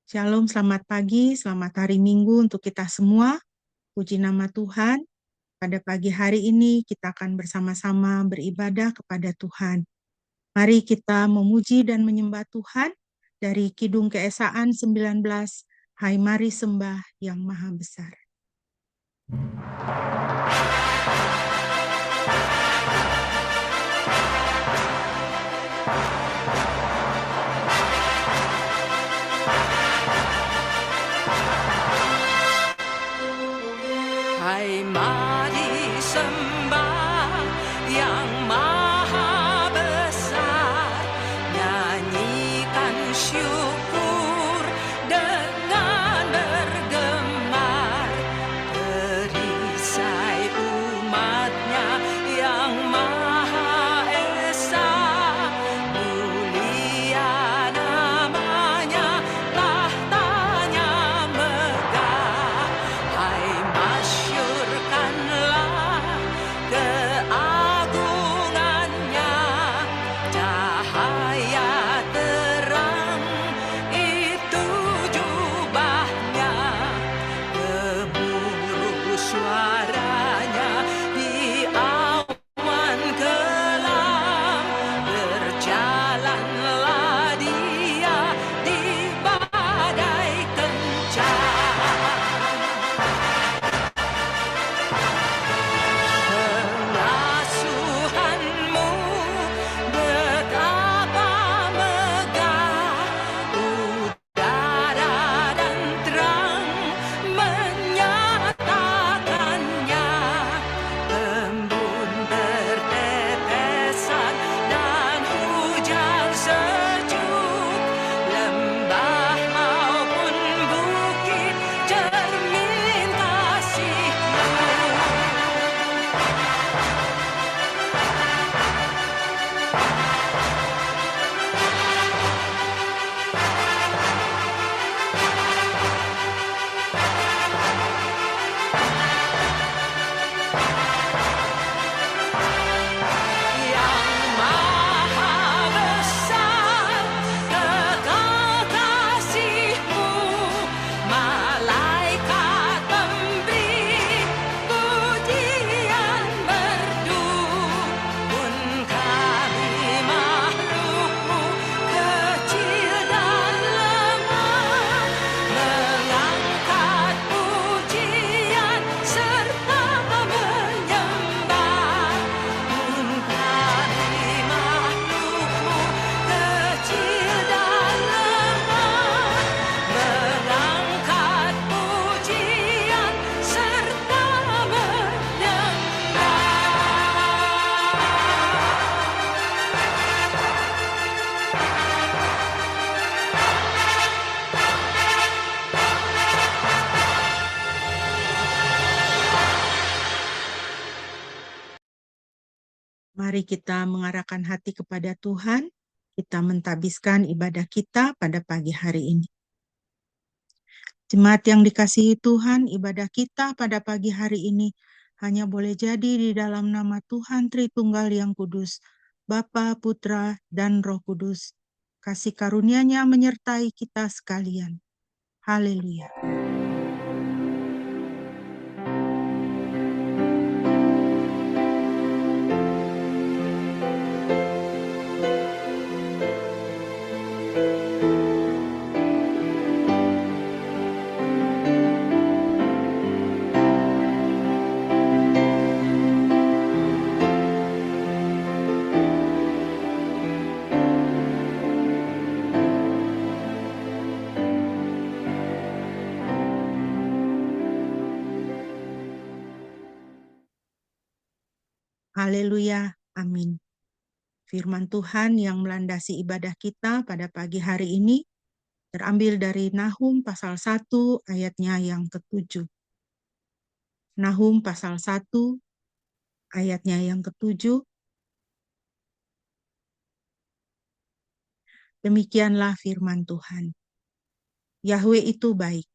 Shalom, selamat pagi, selamat hari Minggu untuk kita semua. Puji nama Tuhan. Pada pagi hari ini kita akan bersama-sama beribadah kepada Tuhan. Mari kita memuji dan menyembah Tuhan dari Kidung Keesaan 19, Hai mari sembah yang maha besar. Hai mari sembah yang maha besar, nyanyikan syukur dengan bergemar, perisai umatnya yang maha esa, mulia namanya, tahtanya megah. Hai masyurkanlah keagungannya, cahaya terang itu jubahnya, gemuruh suaranya di awan kelam, berjalanlah dia di badai kencang. Pengasuhanmu betapa megah, udara dan terang menyatakannya, embun bertetesan dan hujan sejuk, lembah maupun bukit cermin kasih-Mu. Yang maha besar, kekal kasih-Mu, malaikat memberi pujian merdu, pun kami makhluk-Mu kecil dan lemah, mengangkat pujian serta menyembah. Pun kami makhluk-Mu kecil dan lemah, mengangkat pujian serta menyembah. Mari kita mengarahkan hati kepada Tuhan. Kita mentabiskan ibadah kita pada pagi hari ini. Jemaat yang dikasihi Tuhan, ibadah kita pada pagi hari ini hanya boleh jadi di dalam nama Tuhan Tritunggal yang Kudus, Bapa, Putra, dan Roh Kudus. Kasih karunia-Nya menyertai kita sekalian. Haleluya. Haleluya, amin. Firman Tuhan yang melandasi ibadah kita pada pagi hari ini terambil dari Nahum pasal 1 ayatnya yang ke-7. Nahum pasal 1 ayatnya yang ke-7. Demikianlah firman Tuhan. Yahwe itu baik.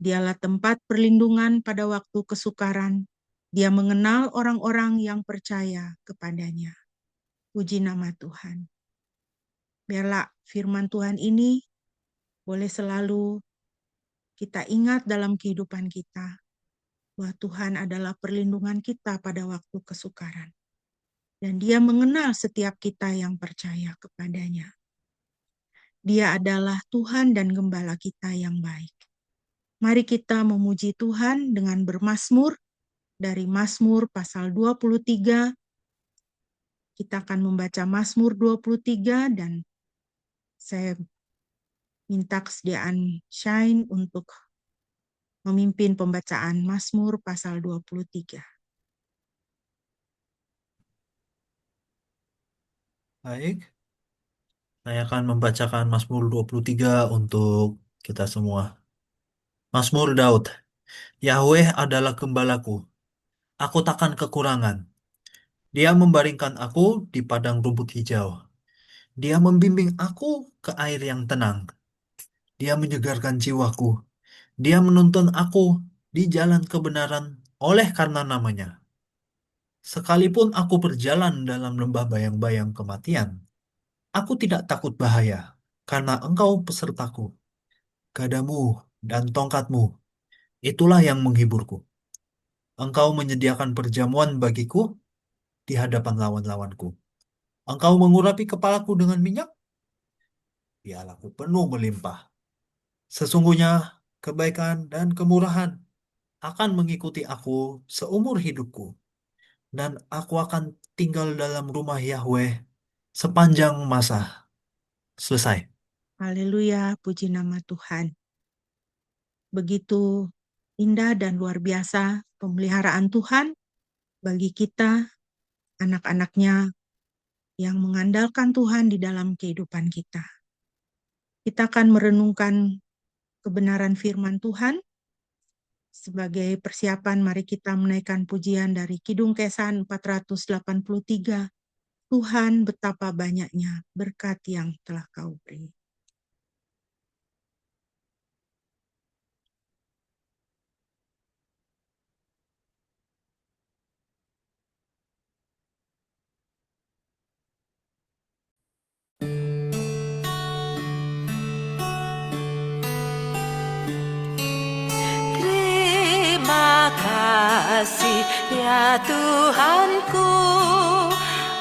Dialah tempat perlindungan pada waktu kesukaran. Dia mengenal orang-orang yang percaya kepadanya. Puji nama Tuhan. Biarlah firman Tuhan ini boleh selalu kita ingat dalam kehidupan kita bahwa Tuhan adalah perlindungan kita pada waktu kesukaran. Dan Dia mengenal setiap kita yang percaya kepadanya. Dia adalah Tuhan dan Gembala kita yang baik. Mari kita memuji Tuhan dengan bermazmur dari Mazmur pasal 23. Kita akan membaca Mazmur 23 dan saya minta kesediaan Shine untuk memimpin pembacaan Mazmur pasal 23. Baik, saya akan membacakan Mazmur 23 untuk kita semua. Mazmur Daud. Yahweh adalah gembalaku, aku takkan kekurangan. Dia membaringkan aku di padang rumput hijau. Dia membimbing aku ke air yang tenang. Dia menyegarkan jiwaku. Dia menuntun aku di jalan kebenaran oleh karena namanya. Sekalipun aku berjalan dalam lembah bayang-bayang kematian, aku tidak takut bahaya, karena engkau pesertaku. Gadamu dan tongkatmu, itulah yang menghiburku. Engkau menyediakan perjamuan bagiku di hadapan lawan-lawanku. Engkau mengurapi kepalaku dengan minyak, pialaku penuh melimpah. Sesungguhnya kebaikan dan kemurahan akan mengikuti aku seumur hidupku, dan aku akan tinggal dalam rumah Yahweh sepanjang masa. Selesai. Haleluya, puji nama Tuhan. Begitu indah dan luar biasa pemeliharaan Tuhan bagi kita, anak-anaknya yang mengandalkan Tuhan di dalam kehidupan kita. Kita akan merenungkan kebenaran firman Tuhan. Sebagai persiapan, mari kita menaikkan pujian dari Kidung Kesan 483. Tuhan betapa banyaknya berkat yang telah Kau beri. Terima kasih ya Tuhanku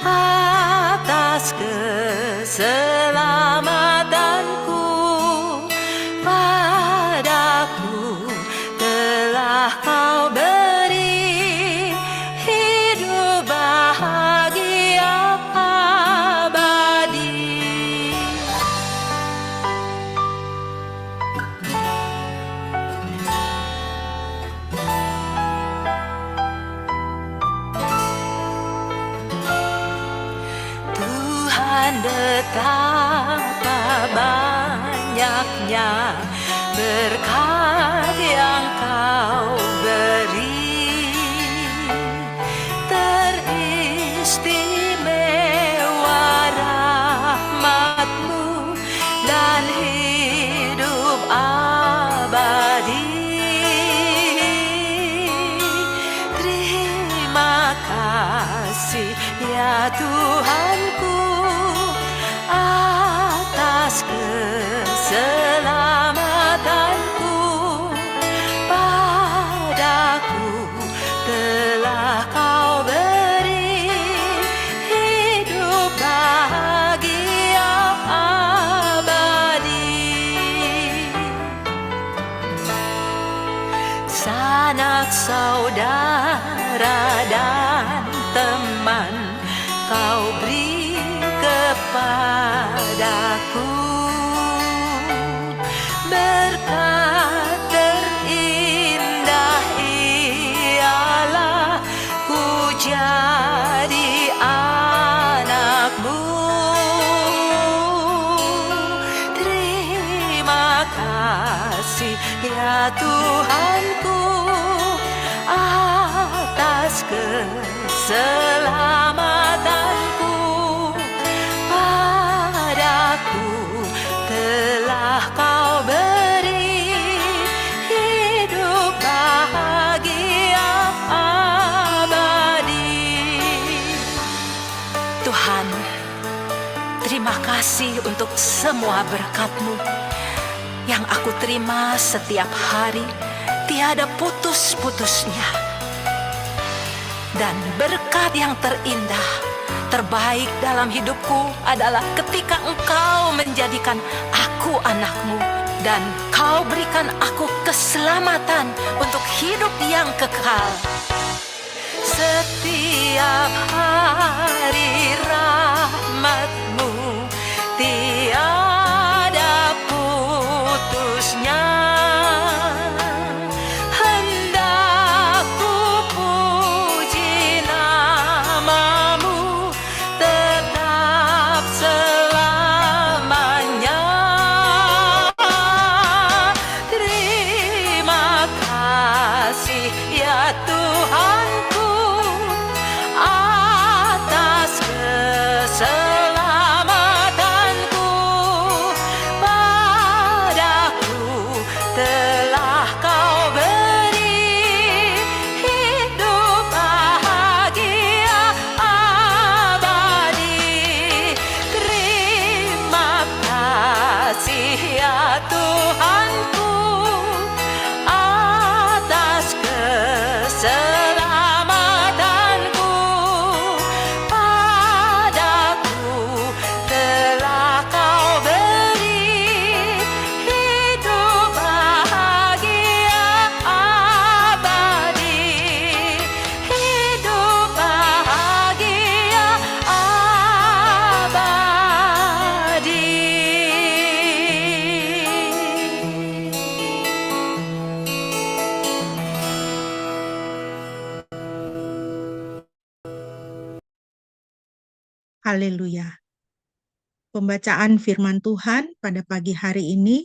atas keselamatanku. Padaku telah Kau beri hidup bahagia abadi. Tuhan betapa banyaknya berkat yang Kau beri. Teristimewa rahmat-Mu dan hidup abadi. Terima kasih ya Tuhanku atas keselamatanku. Padaku telah Kau beri hidup bahagia abadi. Sanak saudara dan teman Kau beri kepadaku. Berkat terindah ialah ku jadi anak-Mu. Terima kasih ya Tuhanku atas keselamatanku. Padaku telah Kau beri hidup bahagia abadi. Tuhan, terima kasih untuk semua berkat-Mu. yang aku terima setiap hari tiada putus-putusnya. Dan berkat yang terindah, terbaik dalam hidupku adalah ketika Engkau menjadikan aku anakmu dan Kau berikan aku keselamatan untuk hidup yang kekal. Setiap hari rahmat-Mu tiada putusnya. Hendak ku puji nama-Mu tetap selamanya. Terima kasih ya Tuhanku atas keselamatanku. Padaku telah Kau beri hidup bahagia abadi. Terima kasih ya Tuhanku atas keselamatanku. Padaku telah Kau beri hidup bahagia abadi. Hidup bahagia abadi. Haleluya. Pembacaan firman Tuhan pada pagi hari ini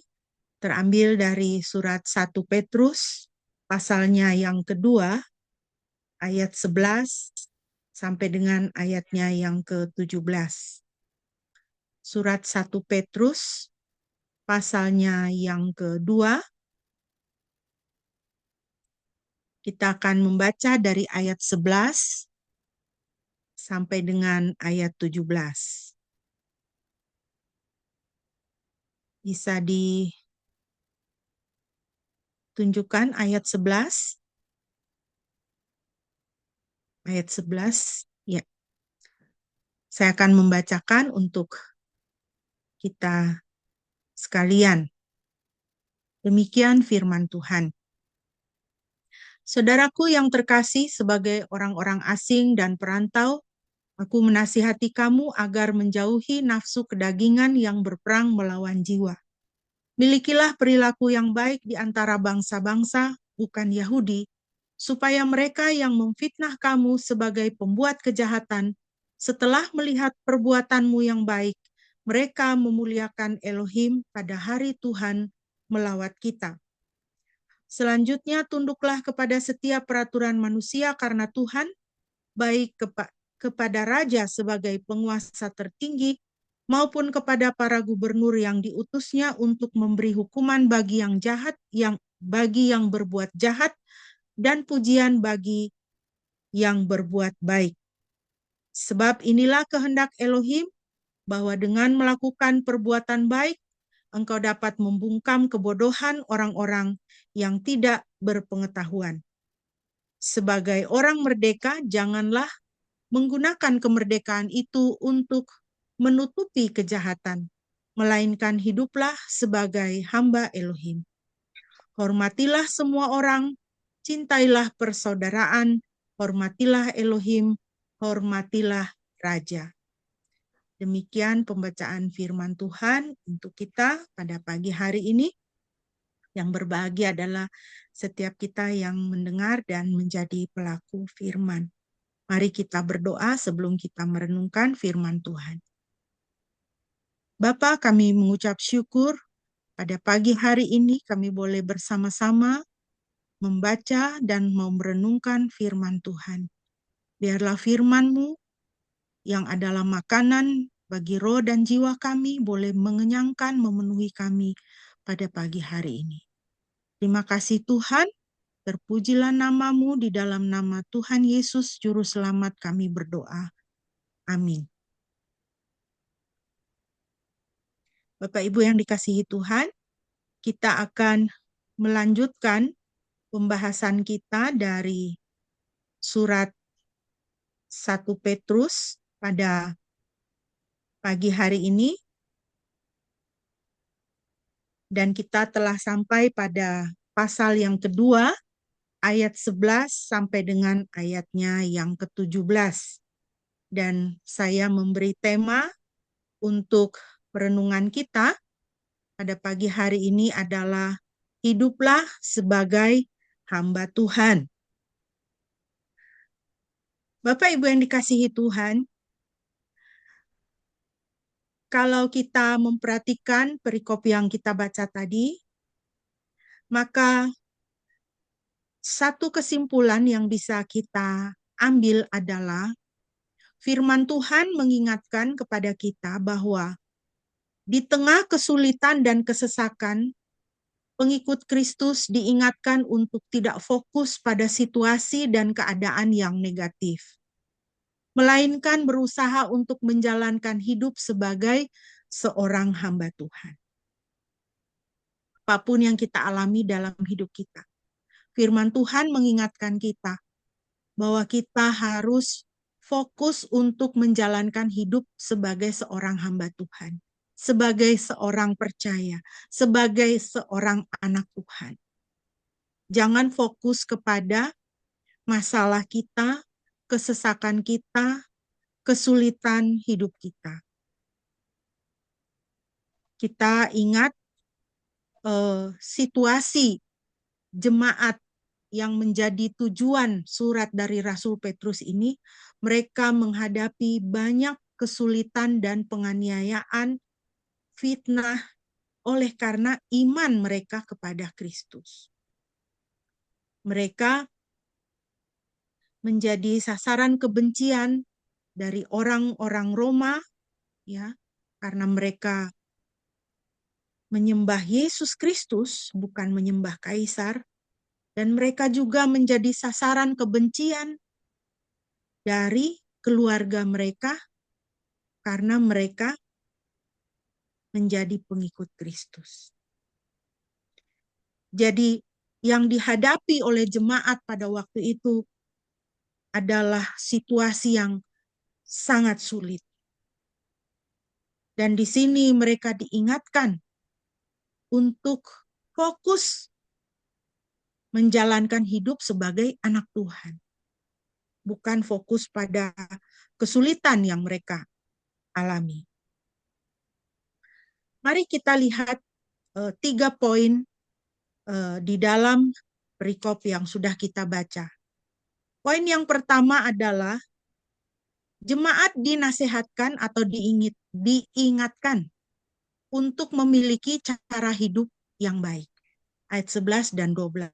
terambil dari surat 1 Petrus, pasalnya yang kedua, ayat 11 sampai dengan ayatnya yang ke-17. Surat 1 Petrus, pasalnya yang kedua, kita akan membaca dari ayat 11 sampai dengan ayat 17. Bisa ditunjukkan ayat 11? Ayat 11, ya. Saya akan membacakan untuk kita sekalian. Demikian firman Tuhan. Saudaraku yang terkasih, sebagai orang-orang asing dan perantau, aku menasihati kamu agar menjauhi nafsu kedagingan yang berperang melawan jiwa. Milikilah perilaku yang baik di antara bangsa-bangsa, bukan Yahudi, supaya mereka yang memfitnah kamu sebagai pembuat kejahatan, setelah melihat perbuatanmu yang baik, mereka memuliakan Elohim pada hari Tuhan melawat kita. Selanjutnya, tunduklah kepada setiap peraturan manusia karena Tuhan, baik kepada raja sebagai penguasa tertinggi, maupun kepada para gubernur yang diutusnya untuk memberi hukuman bagi yang jahat, bagi yang berbuat jahat, dan pujian bagi yang berbuat baik. Sebab inilah kehendak Elohim, bahwa dengan melakukan perbuatan baik, engkau dapat membungkam kebodohan orang-orang yang tidak berpengetahuan. Sebagai orang merdeka, janganlah menggunakan kemerdekaan itu untuk menutupi kejahatan, melainkan hiduplah sebagai hamba Elohim. Hormatilah semua orang, cintailah persaudaraan, hormatilah Elohim, hormatilah Raja. Demikian pembacaan firman Tuhan untuk kita pada pagi hari ini. Yang berbahagia adalah setiap kita yang mendengar dan menjadi pelaku firman. Mari kita berdoa sebelum kita merenungkan firman Tuhan. Bapa, kami mengucap syukur pada pagi hari ini kami boleh bersama-sama membaca dan mau merenungkan firman Tuhan. Biarlah firman-Mu yang adalah makanan bagi roh dan jiwa kami boleh mengenyangkan, memenuhi kami pada pagi hari ini. Terima kasih Tuhan, terpujilah nama-Mu, di dalam nama Tuhan Yesus Juru Selamat kami berdoa. Amin. Bapak Ibu yang dikasihi Tuhan, kita akan melanjutkan pembahasan kita dari surat 1 Petrus pada pagi hari ini. Dan kita telah sampai pada pasal yang kedua, ayat 11 sampai dengan ayatnya yang ke-17. Dan saya memberi tema untuk perenungan kita pada pagi hari ini adalah hiduplah sebagai hamba Tuhan. Bapak Ibu yang dikasihi Tuhan, kalau kita memperhatikan perikop yang kita baca tadi, maka satu kesimpulan yang bisa kita ambil adalah firman Tuhan mengingatkan kepada kita bahwa di tengah kesulitan dan kesesakan, pengikut Kristus diingatkan untuk tidak fokus pada situasi dan keadaan yang negatif, melainkan berusaha untuk menjalankan hidup sebagai seorang hamba Tuhan. Apapun yang kita alami dalam hidup kita, firman Tuhan mengingatkan kita bahwa kita harus fokus untuk menjalankan hidup sebagai seorang hamba Tuhan, sebagai seorang percaya, sebagai seorang anak Tuhan. Jangan fokus kepada masalah kita, kesesakan kita, kesulitan hidup kita. Kita ingat situasi jemaat yang menjadi tujuan surat dari Rasul Petrus ini, mereka menghadapi banyak kesulitan dan penganiayaan, fitnah, oleh karena iman mereka kepada Kristus. Mereka menjadi sasaran kebencian dari orang-orang Roma, ya, karena mereka menyembah Yesus Kristus, bukan menyembah kaisar, dan mereka juga menjadi sasaran kebencian dari keluarga mereka karena mereka menjadi pengikut Kristus. Jadi yang dihadapi oleh jemaat pada waktu itu adalah situasi yang sangat sulit. Dan di sini mereka diingatkan untuk fokus menjalankan hidup sebagai anak Tuhan. Bukan fokus pada kesulitan yang mereka alami. Mari kita lihat 3 poin di dalam perikop yang sudah kita baca. Poin yang pertama adalah jemaat dinasehatkan atau diingatkan untuk memiliki cara hidup yang baik. Ayat 11 dan 12.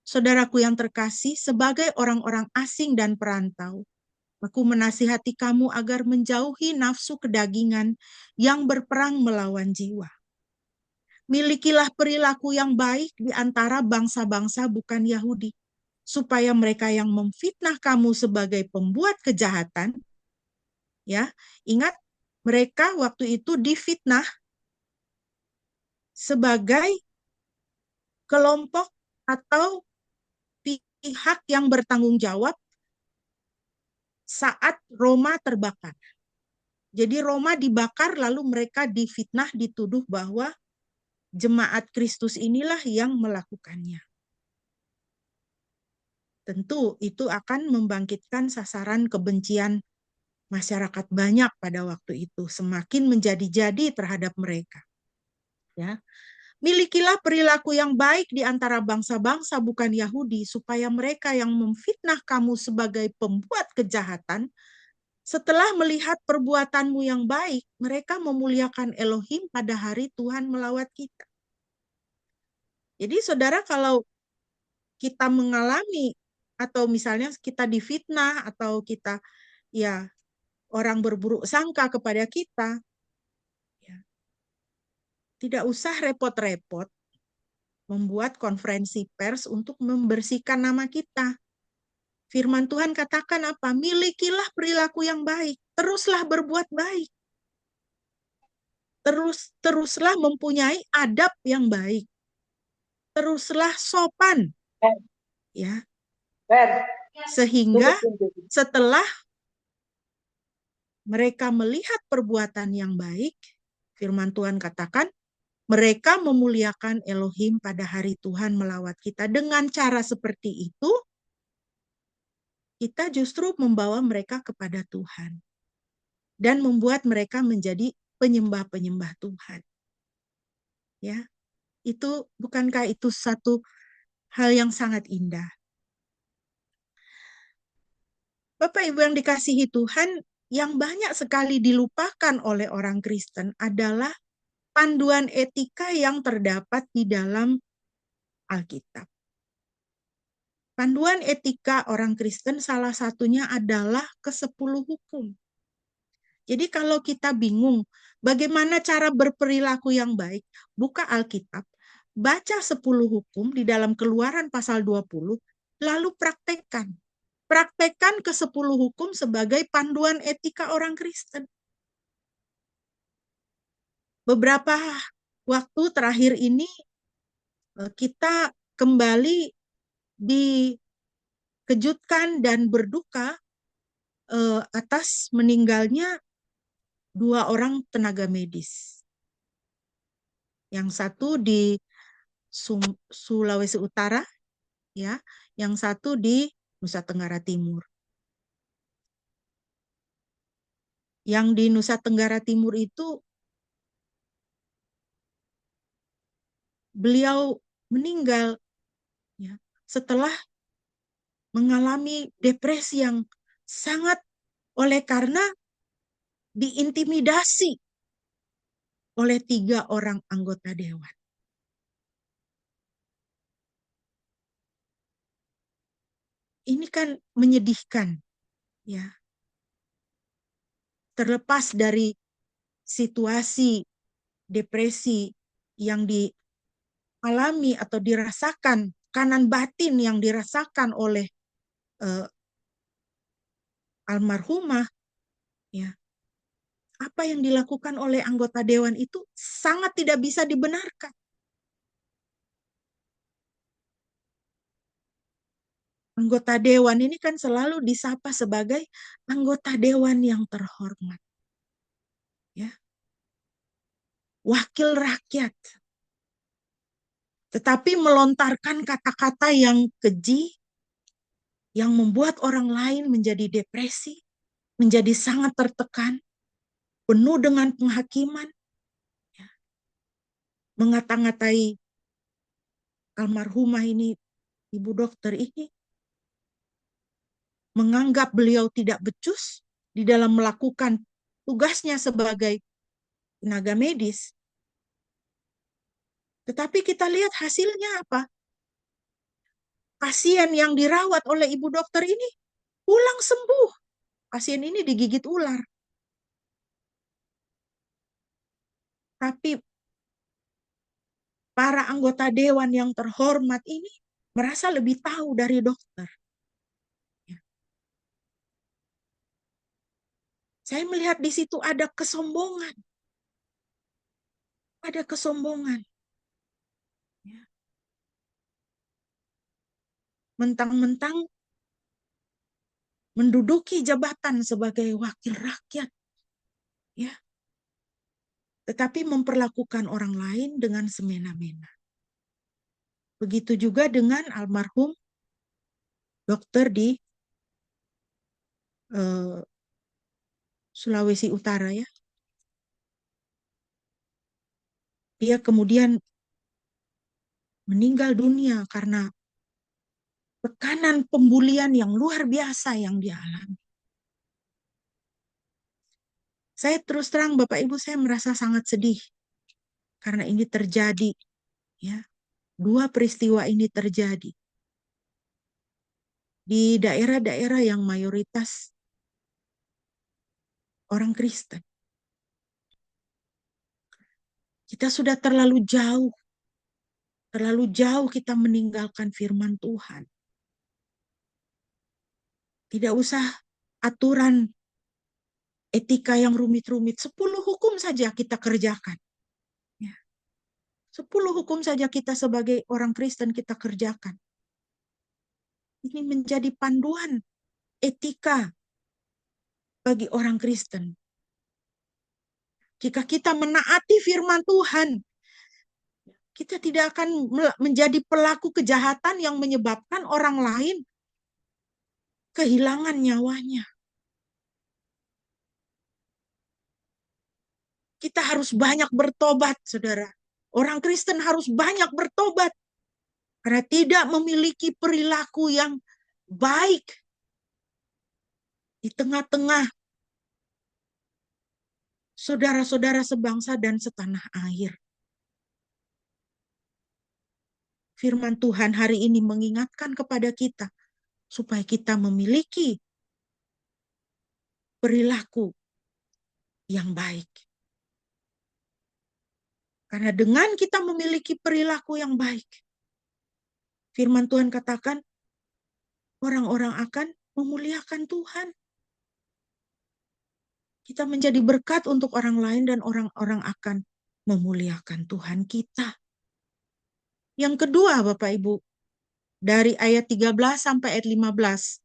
Saudaraku yang terkasih, sebagai orang-orang asing dan perantau, aku menasihati kamu agar menjauhi nafsu kedagingan yang berperang melawan jiwa. Milikilah perilaku yang baik di antara bangsa-bangsa bukan Yahudi, supaya mereka yang memfitnah kamu sebagai pembuat kejahatan, ya, ingat mereka waktu itu difitnah sebagai kelompok atau pihak yang bertanggung jawab saat Roma terbakar. Jadi Roma dibakar lalu mereka difitnah, dituduh bahwa jemaat Kristus inilah yang melakukannya. Tentu itu akan membangkitkan sasaran kebencian masyarakat banyak pada waktu itu, semakin menjadi-jadi terhadap mereka. Ya. Milikilah perilaku yang baik di antara bangsa-bangsa bukan Yahudi, supaya mereka yang memfitnah kamu sebagai pembuat kejahatan, setelah melihat perbuatanmu yang baik, mereka memuliakan Elohim pada hari Tuhan melawat kita. Jadi saudara, kalau kita mengalami atau misalnya kita difitnah atau kita ya orang berburuk sangka kepada kita, ya, tidak usah repot-repot membuat konferensi pers untuk membersihkan nama kita. Firman Tuhan katakan apa? Milikilah perilaku yang baik, teruslah berbuat baik. teruslah mempunyai adab yang baik, teruslah sopan, ya, sehingga setelah mereka melihat perbuatan yang baik, firman Tuhan katakan, mereka memuliakan Elohim pada hari Tuhan melawat kita. Dengan cara seperti itu, kita justru membawa mereka kepada Tuhan dan membuat mereka menjadi penyembah-penyembah Tuhan. Ya, itu bukankah itu satu hal yang sangat indah? Bapak Ibu yang dikasihi Tuhan, yang banyak sekali dilupakan oleh orang Kristen adalah panduan etika yang terdapat di dalam Alkitab. Panduan etika orang Kristen salah satunya adalah ke-10 hukum. Jadi kalau kita bingung bagaimana cara berperilaku yang baik, buka Alkitab, baca 10 hukum di dalam Keluaran pasal 20, lalu praktekkan. Praktekkan ke-10 hukum sebagai panduan etika orang Kristen. Beberapa waktu terakhir ini kita kembali dikejutkan dan berduka atas meninggalnya 2 orang tenaga medis. Yang satu di Sulawesi Utara, ya, yang satu di Nusa Tenggara Timur. Yang di Nusa Tenggara Timur itu beliau meninggal, ya, setelah mengalami depresi yang sangat oleh karena diintimidasi oleh 3 orang anggota dewan. Ini kan menyedihkan, ya. Terlepas dari situasi depresi yang dialami atau dirasakan, kanan batin yang dirasakan oleh almarhumah, ya, apa yang dilakukan oleh anggota dewan itu sangat tidak bisa dibenarkan. Anggota dewan ini kan selalu disapa sebagai anggota dewan yang terhormat, ya, wakil rakyat. Tetapi melontarkan kata-kata yang keji, yang membuat orang lain menjadi depresi, menjadi sangat tertekan, penuh dengan penghakiman, ya, mengata-ngatai almarhumah ini, ibu dokter ini, menganggap beliau tidak becus di dalam melakukan tugasnya sebagai tenaga medis. Tetapi kita lihat hasilnya apa? Pasien yang dirawat oleh ibu dokter ini pulang sembuh. Pasien ini digigit ular. Tapi para anggota dewan yang terhormat ini merasa lebih tahu dari dokter. Saya melihat di situ ada kesombongan. Ada kesombongan. Mentang-mentang menduduki jabatan sebagai wakil rakyat, ya, tetapi memperlakukan orang lain dengan semena-mena. Begitu juga dengan almarhum dokter di Sulawesi Utara, ya. Dia kemudian meninggal dunia karena tekanan pembulian yang luar biasa yang dia alami. Saya terus terang Bapak Ibu, saya merasa sangat sedih karena ini terjadi, ya. 2 peristiwa ini terjadi di daerah-daerah yang mayoritas orang Kristen. Kita sudah terlalu jauh kita meninggalkan firman Tuhan. Tidak usah aturan etika yang rumit-rumit. 10 hukum saja kita kerjakan. Ya. 10 hukum saja kita sebagai orang Kristen kita kerjakan. Ini menjadi panduan etika bagi orang Kristen. Jika kita menaati firman Tuhan, kita tidak akan menjadi pelaku kejahatan yang menyebabkan orang lain kehilangan nyawanya. Kita harus banyak bertobat, saudara. Orang Kristen harus banyak bertobat karena tidak memiliki perilaku yang baik di tengah-tengah saudara-saudara sebangsa dan setanah air. Firman Tuhan hari ini mengingatkan kepada kita supaya kita memiliki perilaku yang baik. Karena dengan kita memiliki perilaku yang baik, firman Tuhan katakan, orang-orang akan memuliakan Tuhan. Kita menjadi berkat untuk orang lain dan orang-orang akan memuliakan Tuhan kita. Yang kedua, Bapak Ibu, dari ayat 13 sampai ayat 15,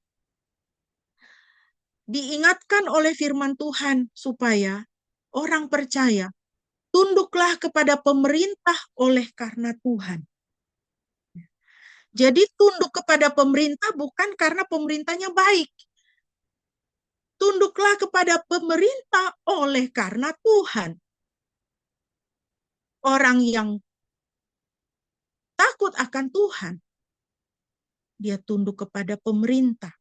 diingatkan oleh firman Tuhan supaya orang percaya tunduklah kepada pemerintah oleh karena Tuhan. Jadi tunduk kepada pemerintah bukan karena pemerintahnya baik. Tunduklah kepada pemerintah oleh karena Tuhan. Orang yang takut akan Tuhan, dia tunduk kepada pemerintah.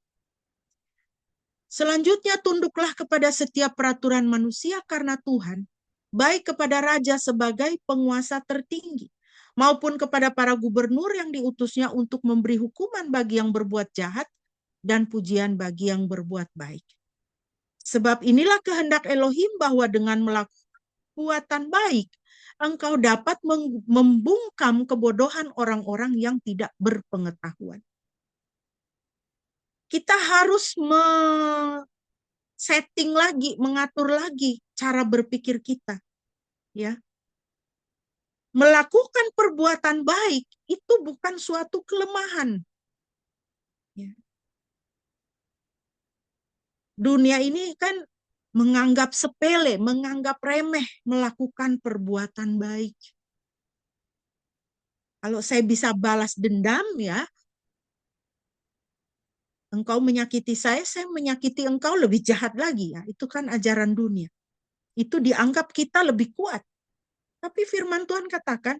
Selanjutnya tunduklah kepada setiap peraturan manusia karena Tuhan, baik kepada raja sebagai penguasa tertinggi, maupun kepada para gubernur yang diutusnya untuk memberi hukuman bagi yang berbuat jahat dan pujian bagi yang berbuat baik. Sebab inilah kehendak Elohim bahwa dengan melakukan perbuatan baik, engkau dapat membungkam kebodohan orang-orang yang tidak berpengetahuan. Kita harus setting lagi, mengatur lagi cara berpikir kita. Ya. Melakukan perbuatan baik itu bukan suatu kelemahan. Ya. Dunia ini kan menganggap sepele, menganggap remeh melakukan perbuatan baik. Kalau saya bisa balas dendam, ya, engkau menyakiti saya menyakiti engkau, lebih jahat lagi, ya. Itu kan ajaran dunia. Itu dianggap kita lebih kuat. Tapi firman Tuhan katakan,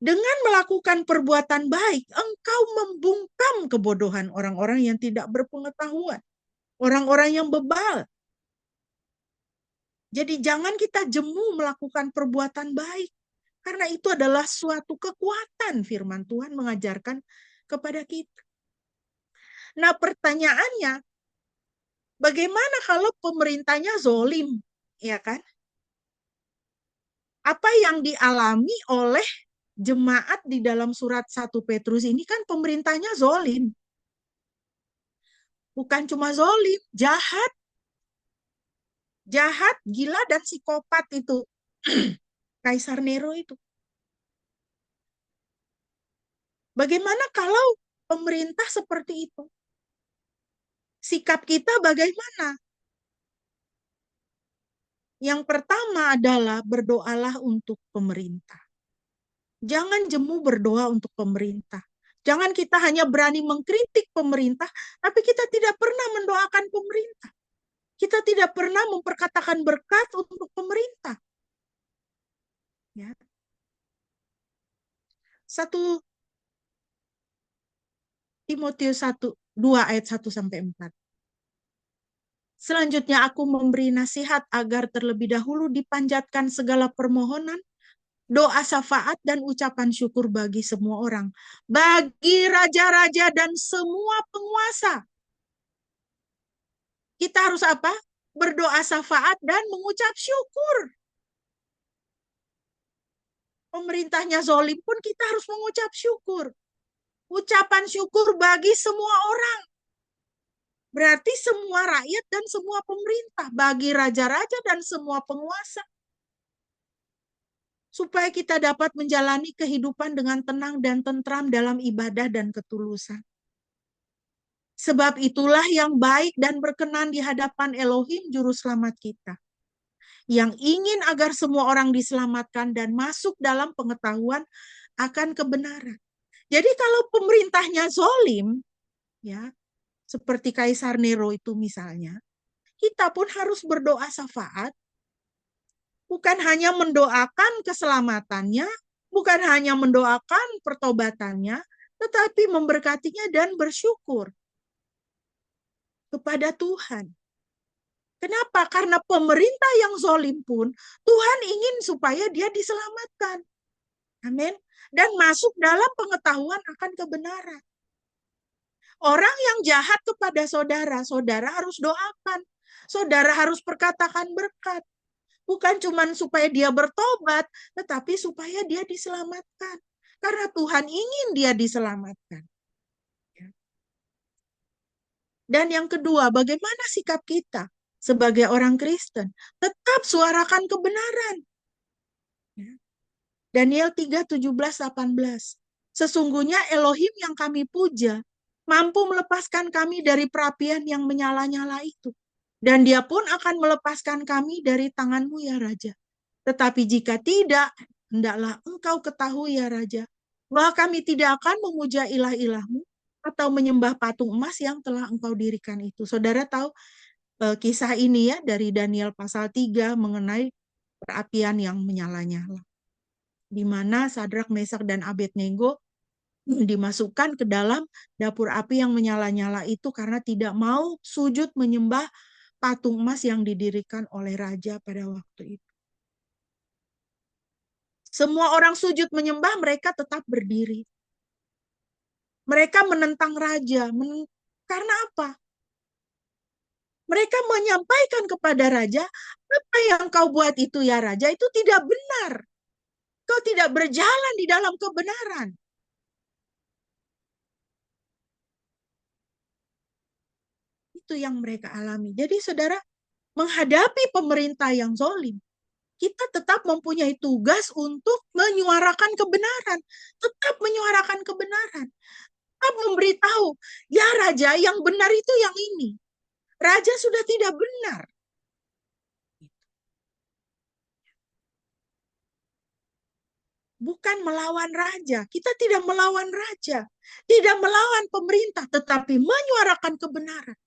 dengan melakukan perbuatan baik, engkau membungkam kebodohan orang-orang yang tidak berpengetahuan. Orang-orang yang bebal. Jadi jangan kita jemu melakukan perbuatan baik. Karena itu adalah suatu kekuatan firman Tuhan mengajarkan kepada kita. Nah pertanyaannya, bagaimana kalau pemerintahnya zolim? Ya kan? Apa yang dialami oleh jemaat di dalam surat 1 Petrus ini kan pemerintahnya zolim. Bukan cuma zolim, jahat. Jahat, gila, dan psikopat itu. Kaisar Nero itu. Bagaimana kalau pemerintah seperti itu? Sikap kita bagaimana? Yang pertama adalah berdoalah untuk pemerintah. Jangan jemu berdoa untuk pemerintah. Jangan kita hanya berani mengkritik pemerintah, tapi kita tidak pernah mendoakan pemerintah. Kita tidak pernah memperkatakan berkat untuk pemerintah. Ya. 1 Timotius 2 ayat 1-4. Selanjutnya aku memberi nasihat agar terlebih dahulu dipanjatkan segala permohonan, doa syafaat dan ucapan syukur bagi semua orang, bagi raja-raja dan semua penguasa. Kita harus apa? Berdoa syafaat dan mengucap syukur. Pemerintahnya zolim pun kita harus mengucap syukur. Ucapan syukur bagi semua orang. Berarti semua rakyat dan semua pemerintah, bagi raja-raja dan semua penguasa. Supaya kita dapat menjalani kehidupan dengan tenang dan tentram dalam ibadah dan ketulusan. Sebab itulah yang baik dan berkenan di hadapan Elohim Juru Selamat kita. Yang ingin agar semua orang diselamatkan dan masuk dalam pengetahuan akan kebenaran. Jadi kalau pemerintahnya zolim, ya, seperti Kaisar Nero itu misalnya, kita pun harus berdoa syafaat, bukan hanya mendoakan keselamatannya, bukan hanya mendoakan pertobatannya, tetapi memberkatinya dan bersyukur kepada Tuhan. Kenapa? Karena pemerintah yang zolim pun Tuhan ingin supaya dia diselamatkan. Amin. Dan masuk dalam pengetahuan akan kebenaran. Orang yang jahat kepada saudara, saudara harus doakan. Saudara harus perkatakan berkat. Bukan cuma supaya dia bertobat, tetapi supaya dia diselamatkan. Karena Tuhan ingin dia diselamatkan. Dan yang kedua, bagaimana sikap kita sebagai orang Kristen? Tetap suarakan kebenaran. Daniel 3, 17, 18. Sesungguhnya Elohim yang kami puja, mampu melepaskan kami dari perapian yang menyala-nyala itu. Dan dia pun akan melepaskan kami dari tanganmu ya Raja. Tetapi jika tidak, hendaklah engkau ketahui ya Raja, bahwa kami tidak akan memuja ilah-ilahmu atau menyembah patung emas yang telah engkau dirikan itu. Saudara tahu kisah ini ya dari Daniel pasal 3 mengenai perapian yang menyala-nyala. Di mana Sadrak, Mesak, dan Abednego dimasukkan ke dalam dapur api yang menyala-nyala itu karena tidak mau sujud menyembah patung emas yang didirikan oleh raja pada waktu itu. Semua orang sujud menyembah, mereka tetap berdiri. Mereka menentang raja. Karena apa? Mereka menyampaikan kepada raja, apa yang kau buat itu ya raja, itu tidak benar. Kau tidak berjalan di dalam kebenaran. Itu yang mereka alami. Jadi saudara, menghadapi pemerintah yang zolim, kita tetap mempunyai tugas untuk menyuarakan kebenaran. Tetap menyuarakan kebenaran. Tetap memberitahu, ya raja yang benar itu yang ini. Raja sudah tidak benar. Bukan melawan raja. Kita tidak melawan raja. Tidak melawan pemerintah, tetapi menyuarakan kebenaran.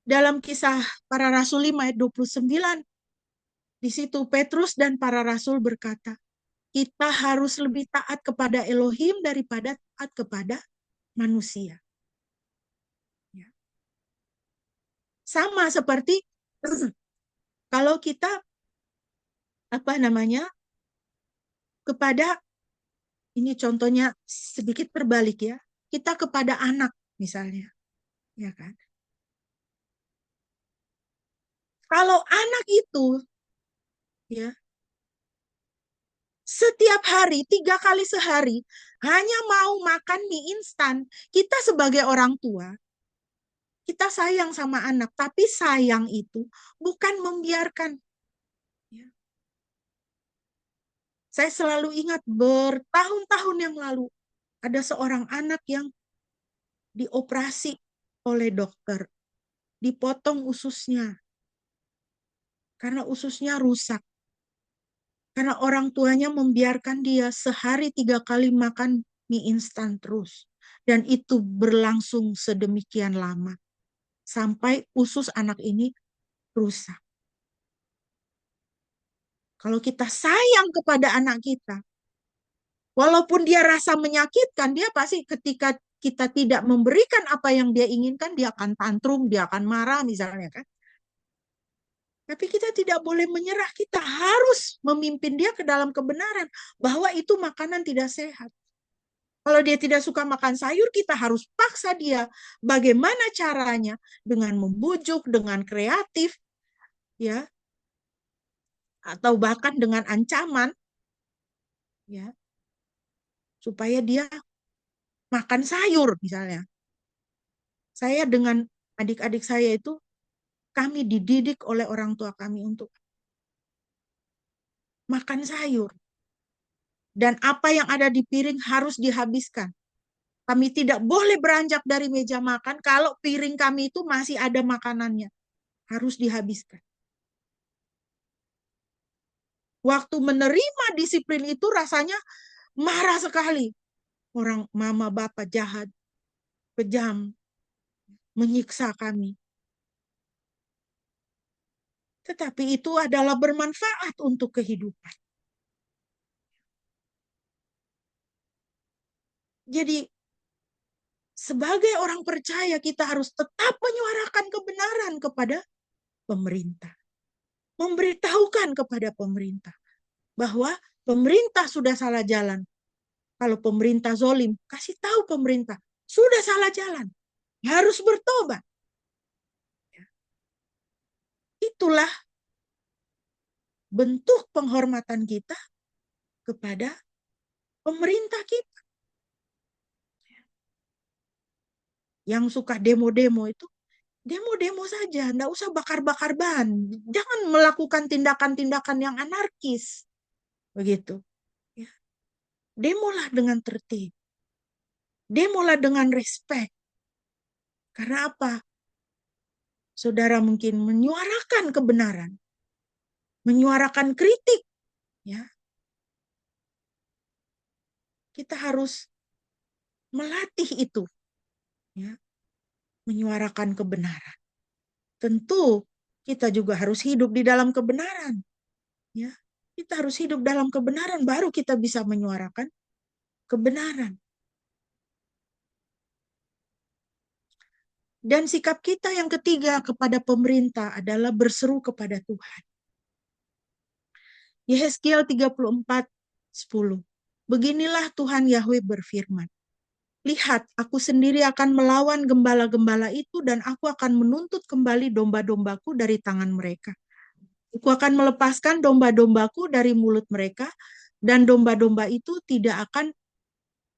Dalam kisah para rasul 5 ayat 29, di situ Petrus dan para rasul berkata, kita harus lebih taat kepada Elohim daripada taat kepada manusia. Ya. Sama seperti kalau kita kepada, ini contohnya sedikit terbalik ya, kita kepada anak misalnya, ya kan? Kalau anak itu ya setiap hari 3 kali sehari hanya mau makan mie instan, kita sebagai orang tua kita sayang sama anak, tapi sayang itu bukan membiarkan. Ya. Saya selalu ingat bertahun-tahun yang lalu ada seorang anak yang dioperasi oleh dokter, dipotong ususnya karena ususnya rusak. Karena orang tuanya membiarkan dia sehari 3 kali makan mie instan terus. Dan itu berlangsung sedemikian lama. Sampai usus anak ini rusak. Kalau kita sayang kepada anak kita, walaupun dia rasa menyakitkan, dia pasti ketika kita tidak memberikan apa yang dia inginkan, dia akan tantrum, dia akan marah misalnya kan. Tapi kita tidak boleh menyerah, kita harus memimpin dia ke dalam kebenaran bahwa itu makanan tidak sehat. Kalau dia tidak suka makan sayur, kita harus paksa dia. Bagaimana caranya? Dengan membujuk, dengan kreatif, ya, atau bahkan dengan ancaman, ya, supaya dia makan sayur misalnya. Saya dengan adik-adik saya itu, kami dididik oleh orang tua kami untuk makan sayur. Dan apa yang ada di piring harus dihabiskan. Kami tidak boleh beranjak dari meja makan kalau piring kami itu masih ada makanannya. Harus dihabiskan. Waktu menerima disiplin itu rasanya marah sekali. Orang mama bapak jahat, kejam, menyiksa kami. Tetapi itu adalah bermanfaat untuk kehidupan. Jadi sebagai orang percaya kita harus tetap menyuarakan kebenaran kepada pemerintah. Memberitahukan kepada pemerintah bahwa pemerintah sudah salah jalan. Kalau pemerintah zolim, kasih tahu pemerintah sudah salah jalan. Harus bertobat. Itulah bentuk penghormatan kita kepada pemerintah kita. Yang suka demo-demo itu, demo-demo saja, enggak usah bakar-bakar ban. Jangan melakukan tindakan-tindakan yang anarkis. Begitu. Ya. Demolah dengan tertib. Demolah dengan respek. Karena apa? Saudara mungkin menyuarakan kebenaran. Menyuarakan kritik. Ya. Kita harus melatih itu. Ya. Menyuarakan kebenaran. Tentu kita juga harus hidup di dalam kebenaran. Ya. Kita harus hidup dalam kebenaran, baru kita bisa menyuarakan kebenaran. Dan sikap kita yang ketiga kepada pemerintah adalah berseru kepada Tuhan. Yehezkiel 34:10. Beginilah Tuhan Yahweh berfirman. Lihat, aku sendiri akan melawan gembala-gembala itu dan aku akan menuntut kembali domba-dombaku dari tangan mereka. Aku akan melepaskan domba-dombaku dari mulut mereka dan domba-domba itu tidak akan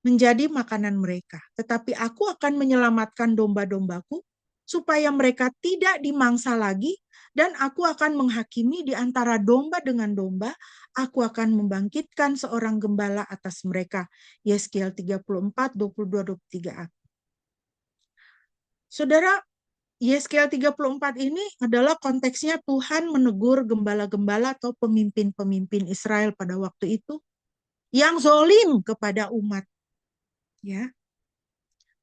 menjadi makanan mereka. Tetapi aku akan menyelamatkan domba-dombaku supaya mereka tidak dimangsa lagi dan aku akan menghakimi di antara domba dengan domba. Aku akan membangkitkan seorang gembala atas mereka. Yehezkiel 34, 22-23a. Saudara, Yehezkiel 34 ini adalah konteksnya Tuhan menegur gembala-gembala atau pemimpin-pemimpin Israel pada waktu itu yang zolim kepada umat. Ya.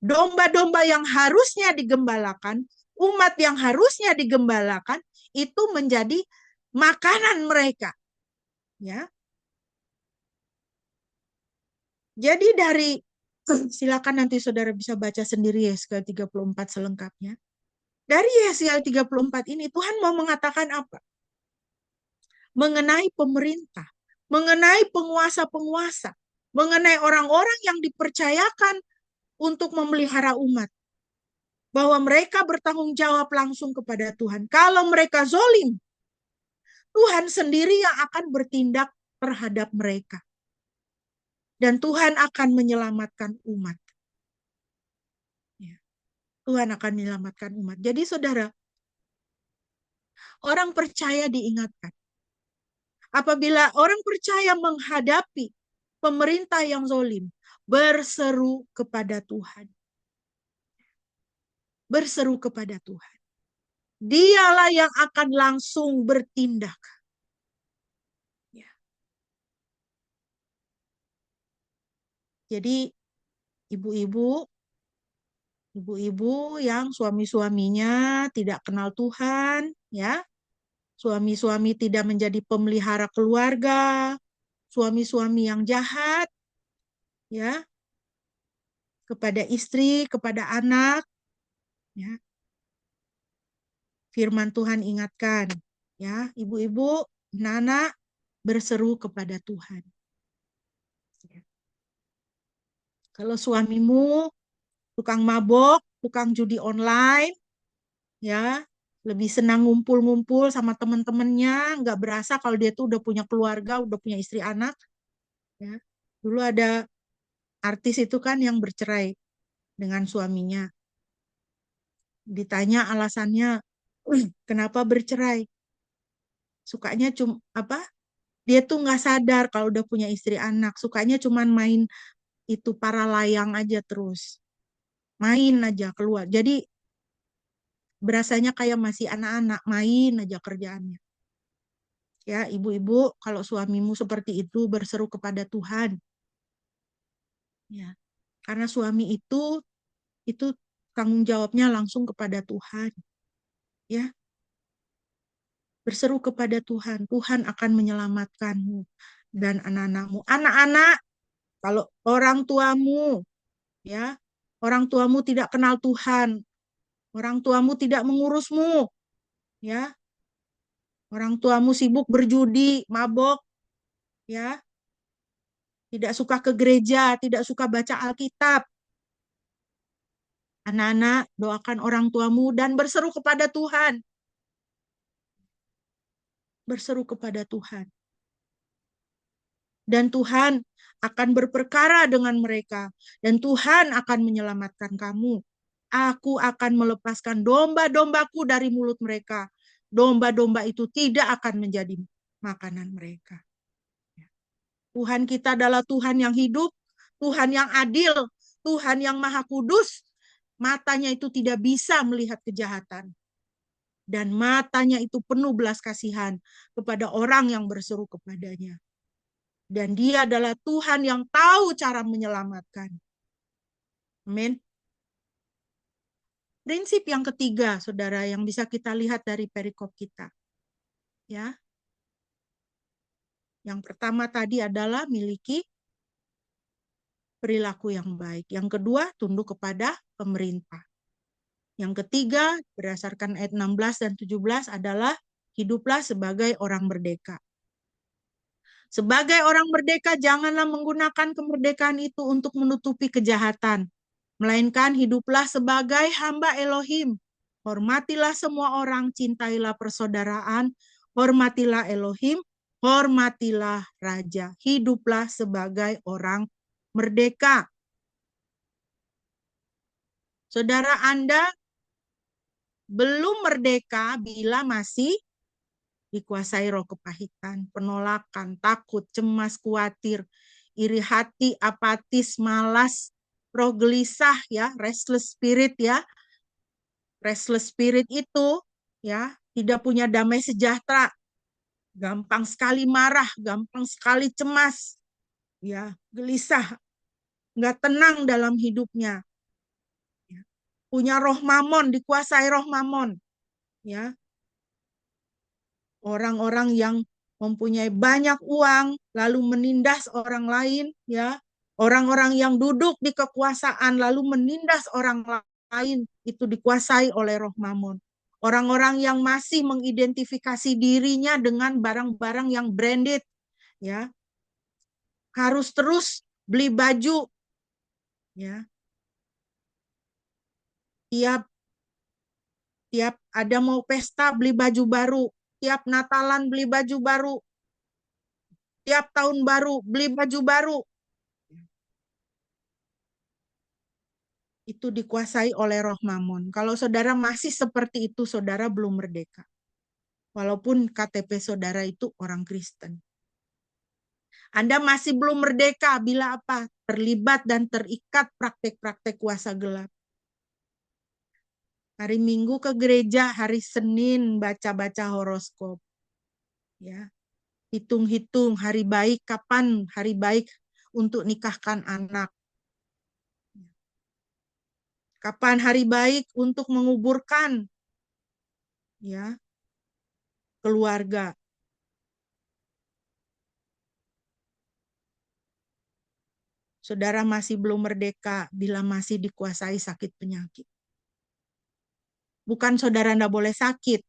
Domba-domba yang harusnya digembalakan, umat yang harusnya digembalakan, itu menjadi makanan mereka. Ya. Jadi silakan nanti saudara bisa baca sendiri Yehezkiel 34 selengkapnya. Dari Yehezkiel 34 ini Tuhan mau mengatakan apa? Mengenai pemerintah, mengenai penguasa-penguasa, mengenai orang-orang yang dipercayakan untuk memelihara umat. Bahwa mereka bertanggung jawab langsung kepada Tuhan. Kalau mereka zolim, Tuhan sendiri yang akan bertindak terhadap mereka. Dan Tuhan akan menyelamatkan umat. Ya. Tuhan akan menyelamatkan umat. Jadi saudara, orang percaya diingatkan. Apabila orang percaya menghadapi pemerintah yang zolim, berseru kepada Tuhan. Berseru kepada Tuhan. Dialah yang akan langsung bertindak. Ya. Jadi ibu-ibu yang suami-suaminya tidak kenal Tuhan, ya. Suami-suami tidak menjadi pemelihara keluarga, suami-suami yang jahat, ya. Kepada istri, kepada anak, ya. Firman Tuhan ingatkan, ya, ibu-ibu, anak-anak berseru kepada Tuhan. Kalau suamimu tukang mabok, tukang judi online, ya, lebih senang ngumpul-ngumpul sama teman-temannya, nggak berasa kalau dia tuh udah punya keluarga, udah punya istri anak. Ya. Dulu ada artis itu kan yang bercerai, dengan suaminya. Ditanya alasannya, kenapa bercerai? Sukanya cuma apa? Dia tuh nggak sadar kalau udah punya istri anak. Sukanya cuman main itu para layang aja terus. Main aja keluar. Jadi berasanya kayak masih anak-anak, main aja kerjaannya. Ya, ibu-ibu, kalau suamimu seperti itu berseru kepada Tuhan. Ya, karena suami itu tanggung jawabnya langsung kepada Tuhan. Ya, berseru kepada Tuhan. Tuhan akan menyelamatkanmu dan anak-anakmu. Anak-anak, kalau orang tuamu, ya, orang tuamu tidak kenal Tuhan, orang tuamu tidak mengurusmu, ya, orang tuamu sibuk berjudi, mabok, ya, tidak suka ke gereja, tidak suka baca Alkitab. Anak-anak, doakan orang tuamu dan berseru kepada Tuhan. Berseru kepada Tuhan. Dan Tuhan akan berperkara dengan mereka. Dan Tuhan akan menyelamatkan kamu. Aku akan melepaskan domba-dombaku dari mulut mereka. Domba-domba itu tidak akan menjadi makanan mereka. Tuhan kita adalah Tuhan yang hidup, Tuhan yang adil, Tuhan yang maha kudus. Matanya itu tidak bisa melihat kejahatan. Dan matanya itu penuh belas kasihan kepada orang yang berseru kepadanya. Dan dia adalah Tuhan yang tahu cara menyelamatkan. Amin. Prinsip yang ketiga, saudara, yang bisa kita lihat dari perikop kita. Ya. Yang pertama tadi adalah miliki perilaku yang baik. Yang kedua, tunduk kepada pemerintah. Yang ketiga, berdasarkan ayat 16 dan 17 adalah hiduplah sebagai orang merdeka. Sebagai orang merdeka, janganlah menggunakan kemerdekaan itu untuk menutupi kejahatan, melainkan hiduplah sebagai hamba Elohim. Hormatilah semua orang, cintailah persaudaraan, hormatilah Elohim, hormatilah Raja. Hiduplah sebagai orang merdeka. Saudara Anda belum merdeka bila masih dikuasai roh kepahitan, penolakan, takut, cemas, khawatir, iri hati, apatis, malas, roh gelisah, ya, restless spirit, ya. Restless spirit itu, ya, tidak punya damai sejahtera, gampang sekali marah, gampang sekali cemas, ya, gelisah, nggak tenang dalam hidupnya. Ya. Punya roh mamon, dikuasai roh mamon, ya. Orang-orang yang mempunyai banyak uang lalu menindas orang lain, ya. Orang-orang yang duduk di kekuasaan lalu menindas orang lain, itu dikuasai oleh roh mamon. Orang-orang yang masih mengidentifikasi dirinya dengan barang-barang yang branded, ya. Harus terus beli baju, ya. Tiap ada mau pesta beli baju baru, tiap Natalan beli baju baru, tiap tahun baru beli baju baru. Itu dikuasai oleh roh mamon. Kalau saudara masih seperti itu, saudara belum merdeka. Walaupun KTP saudara itu orang Kristen. Anda masih belum merdeka bila apa? Terlibat dan terikat praktek-praktek kuasa gelap. Hari Minggu ke gereja, hari Senin baca-baca horoskop. Ya. Hitung-hitung hari baik, kapan hari baik untuk nikahkan anak. Kapan hari baik untuk menguburkan, ya, keluarga. Saudara masih belum merdeka bila masih dikuasai sakit penyakit. Bukan saudara tidak boleh sakit,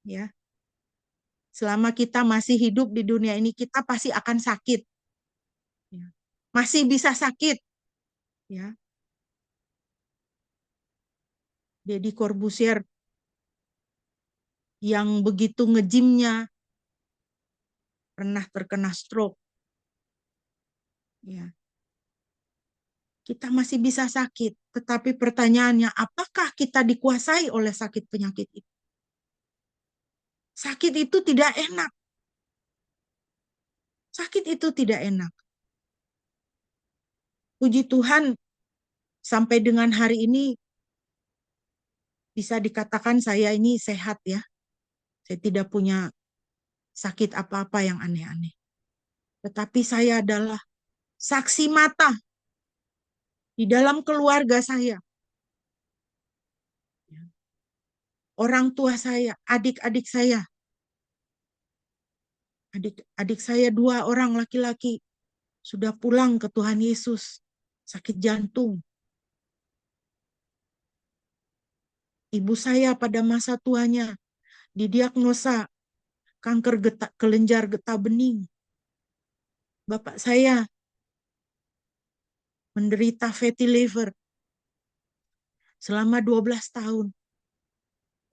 ya. Selama kita masih hidup di dunia ini, kita pasti akan sakit. Ya. Masih bisa sakit, ya. Deddy Corbuzier yang begitu ngejimnya pernah terkena stroke. Ya. Kita masih bisa sakit, tetapi pertanyaannya, apakah kita dikuasai oleh sakit penyakit itu? Sakit itu tidak enak. Sakit itu tidak enak. Puji Tuhan, sampai dengan hari ini bisa dikatakan saya ini sehat ya. Saya tidak punya sakit apa-apa yang aneh-aneh. Tetapi saya adalah saksi mata di dalam keluarga saya. Orang tua saya, adik-adik saya. Adik-adik saya 2 orang laki-laki sudah pulang ke Tuhan Yesus. Sakit jantung. Ibu saya pada masa tuanya didiagnosa kanker kelenjar getah bening. Bapak saya menderita fatty liver selama 12 tahun.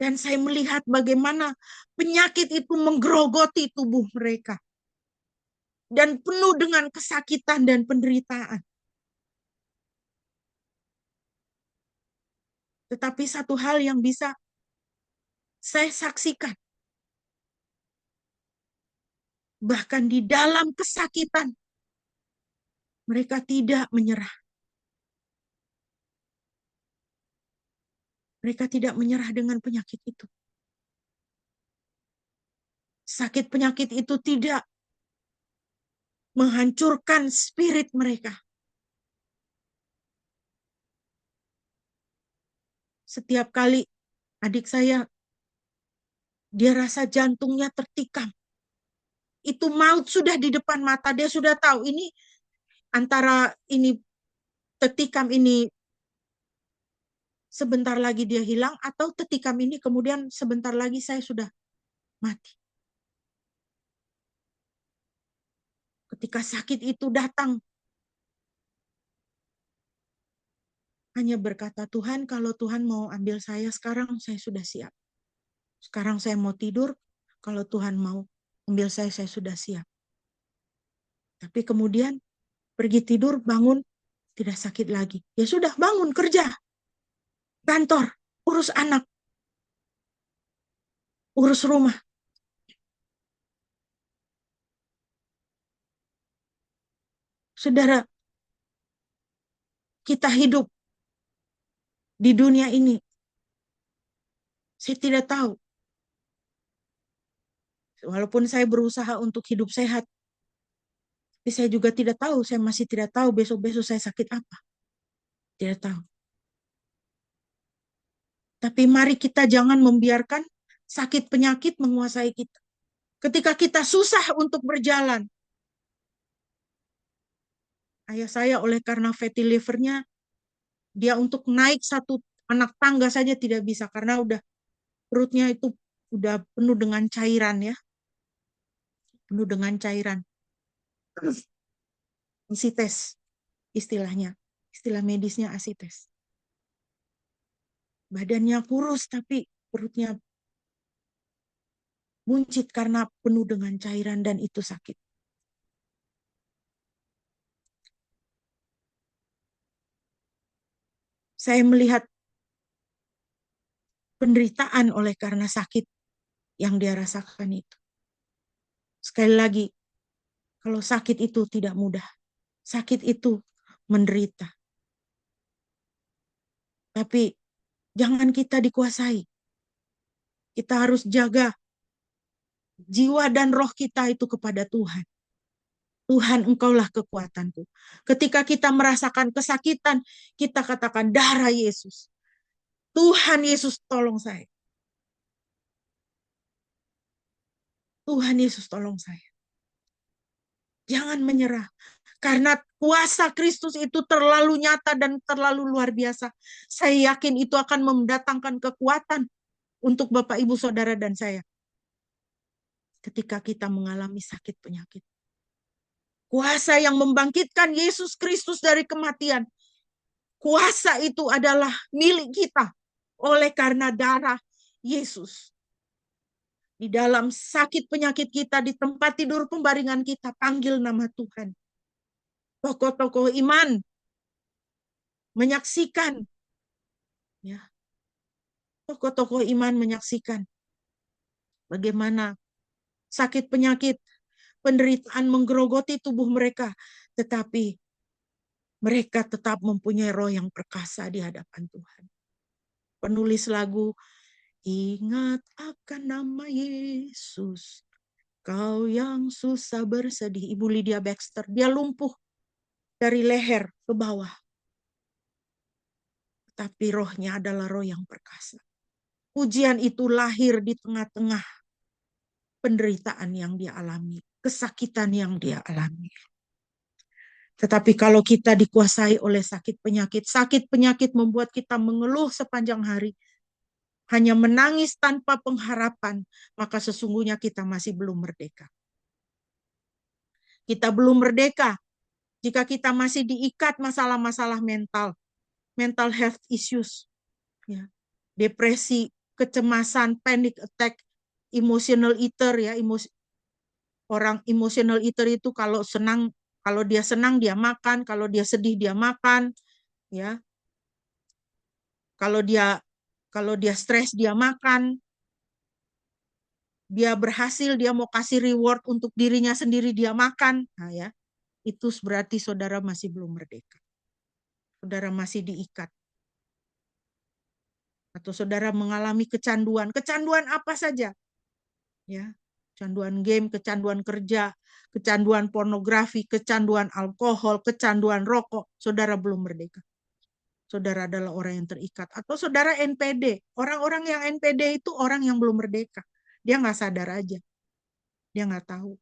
Dan saya melihat bagaimana penyakit itu menggerogoti tubuh mereka. Dan penuh dengan kesakitan dan penderitaan. Tetapi satu hal yang bisa saya saksikan. Bahkan di dalam kesakitan, mereka tidak menyerah. Mereka tidak menyerah dengan penyakit itu. Sakit penyakit itu tidak menghancurkan spirit mereka. Setiap kali adik saya, dia rasa jantungnya tertikam. Itu maut sudah di depan mata. Dia sudah tahu ini antara ini tertikam ini sebentar lagi dia hilang, atau tertikam ini kemudian sebentar lagi saya sudah mati. Ketika sakit itu datang, hanya berkata, Tuhan, kalau Tuhan mau ambil saya sekarang, saya sudah siap. Sekarang saya mau tidur, kalau Tuhan mau ambil saya sudah siap. Tapi kemudian pergi tidur, bangun, tidak sakit lagi. Ya sudah, bangun, kerja. Kantor, urus anak, urus rumah. Saudara, kita hidup di dunia ini. Saya tidak tahu. Walaupun saya berusaha untuk hidup sehat, tapi saya juga tidak tahu, saya masih tidak tahu besok-besok saya sakit apa. Tidak tahu. Tapi mari kita jangan membiarkan sakit penyakit menguasai kita. Ketika kita susah untuk berjalan. Ayah saya oleh karena fatty livernya, dia untuk naik satu anak tangga saja tidak bisa. Karena udah perutnya itu udah penuh dengan cairan ya. Penuh dengan cairan. Asites istilahnya. Istilah medisnya asites. Badannya kurus tapi perutnya buncit karena penuh dengan cairan dan itu sakit. Saya melihat penderitaan oleh karena sakit yang dia rasakan itu. Sekali lagi, kalau sakit itu tidak mudah. Sakit itu menderita. Tapi jangan kita dikuasai. Kita harus jaga jiwa dan roh kita itu kepada Tuhan. Tuhan, Engkaulah kekuatanku. Ketika kita merasakan kesakitan, kita katakan darah Yesus. Tuhan Yesus tolong saya. Tuhan Yesus tolong saya. Jangan menyerah. Karena kuasa Kristus itu terlalu nyata dan terlalu luar biasa. Saya yakin itu akan mendatangkan kekuatan untuk Bapak, Ibu, Saudara, dan saya. Ketika kita mengalami sakit penyakit. Kuasa yang membangkitkan Yesus Kristus dari kematian. Kuasa itu adalah milik kita. Oleh karena darah Yesus. Di dalam sakit penyakit kita, di tempat tidur pembaringan kita, panggil nama Tuhan. Tokoh-tokoh iman menyaksikan, ya, tokoh-tokoh iman menyaksikan bagaimana sakit penyakit, penderitaan menggerogoti tubuh mereka, tetapi mereka tetap mempunyai roh yang perkasa di hadapan Tuhan. Penulis lagu, ingat akan nama Yesus, kau yang susah bersedih. Ibu Lydia Baxter, dia lumpuh dari leher ke bawah. Tapi rohnya adalah roh yang perkasa. Pujian itu lahir di tengah-tengah penderitaan yang dia alami, kesakitan yang dia alami. Tetapi kalau kita dikuasai oleh sakit penyakit membuat kita mengeluh sepanjang hari, hanya menangis tanpa pengharapan, maka sesungguhnya kita masih belum merdeka. Kita belum merdeka jika kita masih diikat masalah-masalah mental health issues, ya, depresi, kecemasan, panic attack, emotional eater, ya, orang emotional eater itu kalau dia senang dia makan, kalau dia sedih dia makan, ya. Kalau dia stres dia makan. Dia berhasil, dia mau kasih reward untuk dirinya sendiri, dia makan. Nah, ya, itu berarti saudara masih belum merdeka. Saudara masih diikat. Atau saudara mengalami kecanduan. Kecanduan apa saja? Ya, kecanduan game, kecanduan kerja, kecanduan pornografi, kecanduan alkohol, kecanduan rokok. Saudara belum merdeka. Saudara adalah orang yang terikat. Atau saudara NPD. Orang-orang yang NPD itu orang yang belum merdeka. Dia nggak sadar aja. Dia nggak tahu.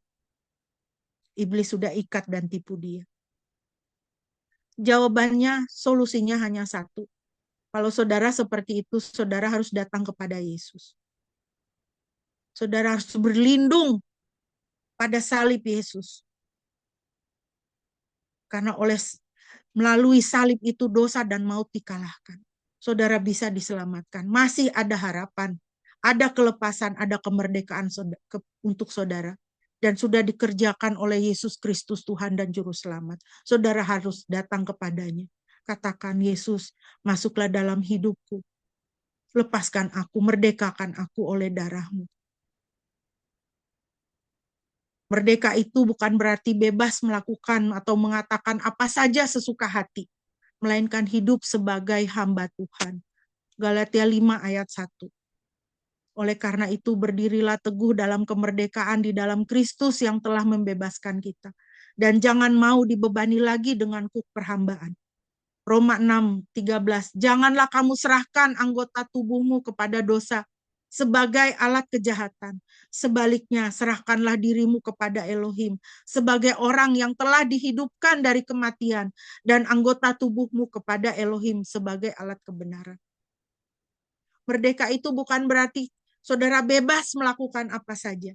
Iblis sudah ikat dan tipu dia. Jawabannya, solusinya hanya satu. Kalau saudara seperti itu, saudara harus datang kepada Yesus. Saudara harus berlindung pada salib Yesus. Karena melalui salib itu dosa dan maut dikalahkan. Saudara bisa diselamatkan. Masih ada harapan. Ada kelepasan, ada kemerdekaan untuk saudara. Dan sudah dikerjakan oleh Yesus Kristus Tuhan dan Juru Selamat. Saudara harus datang kepadanya. Katakan, Yesus, masuklah dalam hidupku. Lepaskan aku, merdekakan aku oleh darah-Mu. Merdeka itu bukan berarti bebas melakukan atau mengatakan apa saja sesuka hati, melainkan hidup sebagai hamba Tuhan. Galatia 5 ayat 1. Oleh karena itu berdirilah teguh dalam kemerdekaan di dalam Kristus yang telah membebaskan kita. Dan jangan mau dibebani lagi dengan kuk perhambaan. Roma 6:13. Janganlah kamu serahkan anggota tubuhmu kepada dosa sebagai alat kejahatan. Sebaliknya, serahkanlah dirimu kepada Elohim sebagai orang yang telah dihidupkan dari kematian dan anggota tubuhmu kepada Elohim sebagai alat kebenaran. Merdeka itu bukan berarti saudara bebas melakukan apa saja,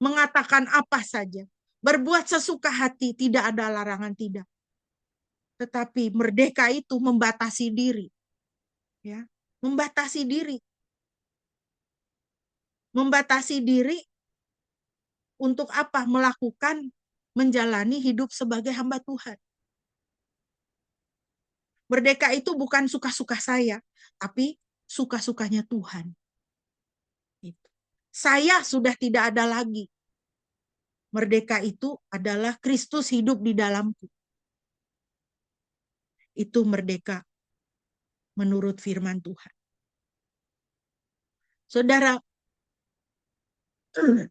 mengatakan apa saja, berbuat sesuka hati, tidak ada larangan, tidak. Tetapi merdeka itu membatasi diri. Ya, membatasi diri. Membatasi diri untuk apa? Melakukan, menjalani hidup sebagai hamba Tuhan. Merdeka itu bukan suka-suka saya, tapi suka-sukanya Tuhan. Saya sudah tidak ada lagi. Merdeka itu adalah Kristus hidup di dalamku. Itu merdeka menurut firman Tuhan. Saudara,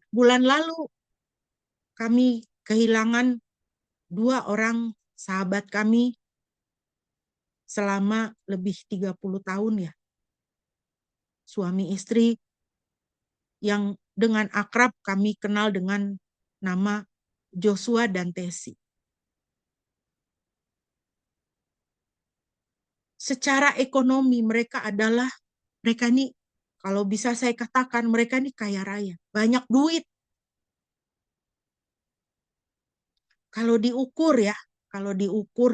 bulan lalu kami kehilangan 2 orang sahabat kami selama lebih 30 tahun, ya. Suami istri yang dengan akrab kami kenal dengan nama Joshua dan Tesi. Secara ekonomi mereka ini, kalau bisa saya katakan, mereka ini kaya raya, banyak duit. Kalau diukur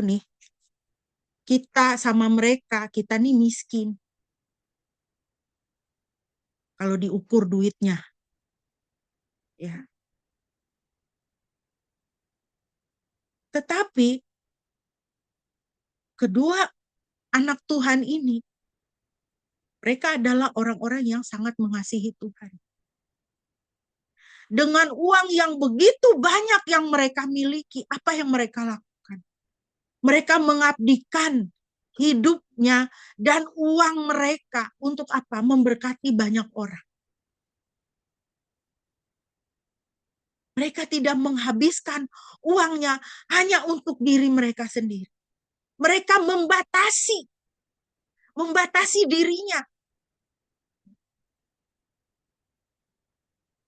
nih, kita sama mereka, kita nih miskin. Kalau diukur duitnya. Ya. Tetapi kedua anak Tuhan ini, mereka adalah orang-orang yang sangat mengasihi Tuhan. Dengan uang yang begitu banyak yang mereka miliki, apa yang mereka lakukan? Mereka mengabdikan hidupnya dan uang mereka untuk apa? Memberkati banyak orang. Mereka tidak menghabiskan uangnya hanya untuk diri mereka sendiri. Mereka membatasi dirinya.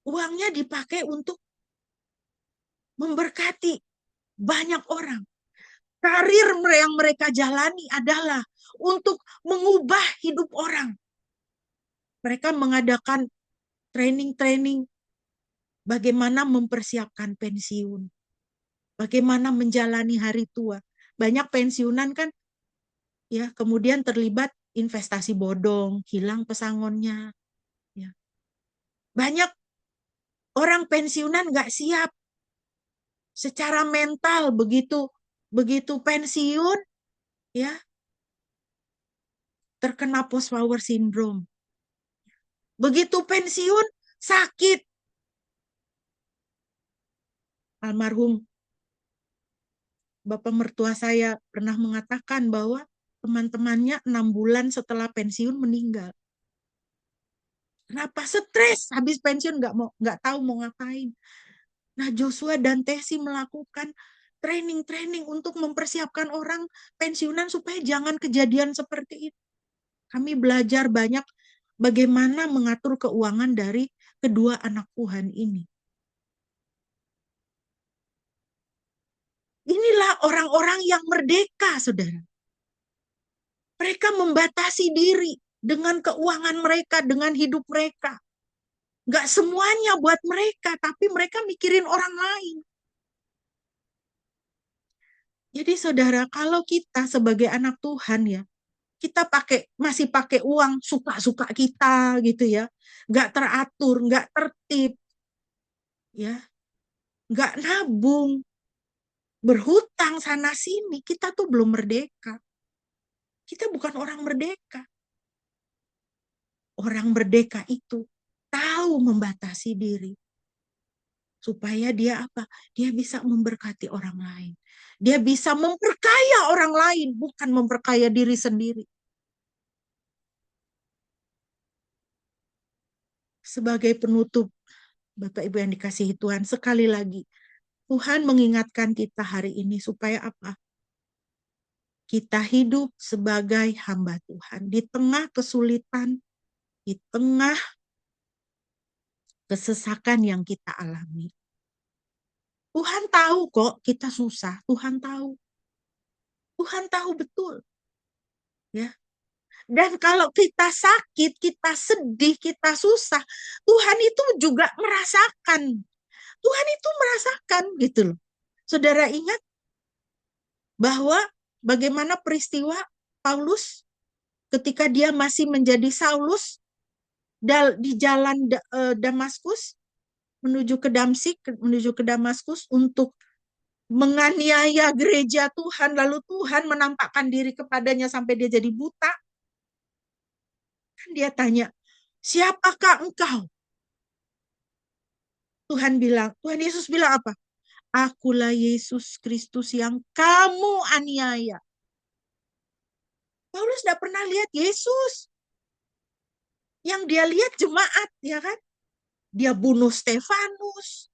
Uangnya dipakai untuk memberkati banyak orang. Karir yang mereka jalani adalah untuk mengubah hidup orang. Mereka mengadakan training-training bagaimana mempersiapkan pensiun, bagaimana menjalani hari tua. Banyak pensiunan kan, ya, kemudian terlibat investasi bodong, hilang pesangonnya. Ya. Banyak orang pensiunan nggak siap secara mental, begitu pensiun, ya, terkena post power syndrome. Begitu pensiun, sakit. Almarhum bapak mertua saya pernah mengatakan bahwa teman-temannya 6 bulan setelah pensiun meninggal. Kenapa? Stres, habis pensiun nggak tahu mau ngapain. Nah, Joshua dan Tesi melakukan training-training untuk mempersiapkan orang pensiunan supaya jangan kejadian seperti itu. Kami belajar banyak bagaimana mengatur keuangan dari kedua anak Tuhan ini. Inilah orang-orang yang merdeka, saudara. Mereka membatasi diri dengan keuangan mereka, dengan hidup mereka. Gak semuanya buat mereka, tapi mereka mikirin orang lain. Jadi saudara, kalau kita sebagai anak Tuhan ya, kita masih pakai uang suka-suka kita gitu ya. Gak teratur, gak tertib. Ya, gak nabung. Berhutang sana sini, kita tuh belum merdeka. Kita bukan orang merdeka. Orang merdeka itu tahu membatasi diri. Supaya dia apa? Dia bisa memberkati orang lain. Dia bisa memperkaya orang lain, bukan memperkaya diri sendiri. Sebagai penutup, Bapak Ibu yang dikasihi Tuhan, sekali lagi, Tuhan mengingatkan kita hari ini supaya apa? Kita hidup sebagai hamba Tuhan. Di tengah kesulitan, di tengah kesesakan yang kita alami. Tuhan tahu kok kita susah, Tuhan tahu. Tuhan tahu betul. Ya. Dan kalau kita sakit, kita sedih, kita susah, Tuhan itu juga merasakan. Tuhan itu merasakan gitu loh. Saudara ingat bahwa bagaimana peristiwa Paulus ketika dia masih menjadi Saulus di jalan Damaskus menuju ke Damsik, menuju ke Damaskus untuk menganiaya gereja Tuhan, lalu Tuhan menampakkan diri kepadanya sampai dia jadi buta. Kan dia tanya, siapakah engkau? Tuhan Yesus bilang apa? Akulah Yesus Kristus yang kamu aniaya. Paulus tidak pernah lihat Yesus. Yang dia lihat jemaat, ya kan? Dia bunuh Stefanus,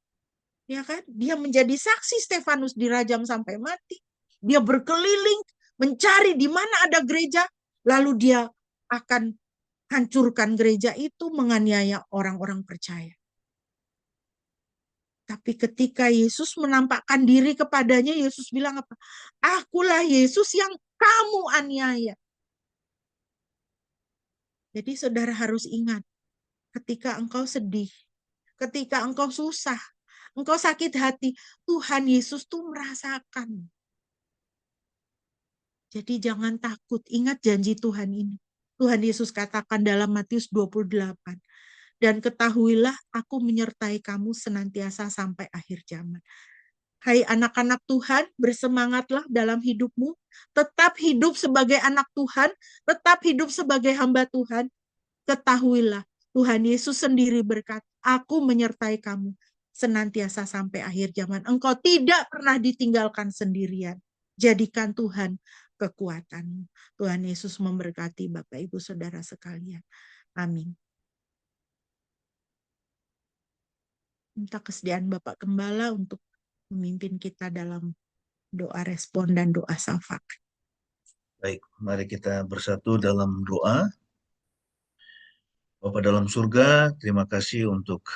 ya kan? Dia menjadi saksi Stefanus dirajam sampai mati. Dia berkeliling mencari di mana ada gereja, lalu dia akan hancurkan gereja itu, menganiaya orang-orang percaya. Tapi ketika Yesus menampakkan diri kepadanya, Yesus bilang apa? Akulah Yesus yang kamu aniaya. Jadi saudara harus ingat, ketika engkau sedih, ketika engkau susah, engkau sakit hati, Tuhan Yesus tuh merasakan. Jadi jangan takut, ingat janji Tuhan ini. Tuhan Yesus katakan dalam Matius 28, dan ketahuilah aku menyertai kamu senantiasa sampai akhir zaman. Hai anak-anak Tuhan, bersemangatlah dalam hidupmu. Tetap hidup sebagai anak Tuhan, tetap hidup sebagai hamba Tuhan. Ketahuilah, Tuhan Yesus sendiri berkata, aku menyertai kamu senantiasa sampai akhir zaman. Engkau tidak pernah ditinggalkan sendirian. Jadikan Tuhan kekuatanmu. Tuhan Yesus memberkati Bapak Ibu Saudara sekalian. Amin. Minta kesediaan Bapak Gembala untuk memimpin kita dalam doa respon dan doa syafaat. Baik, mari kita bersatu dalam doa. Bapa dalam surga, terima kasih untuk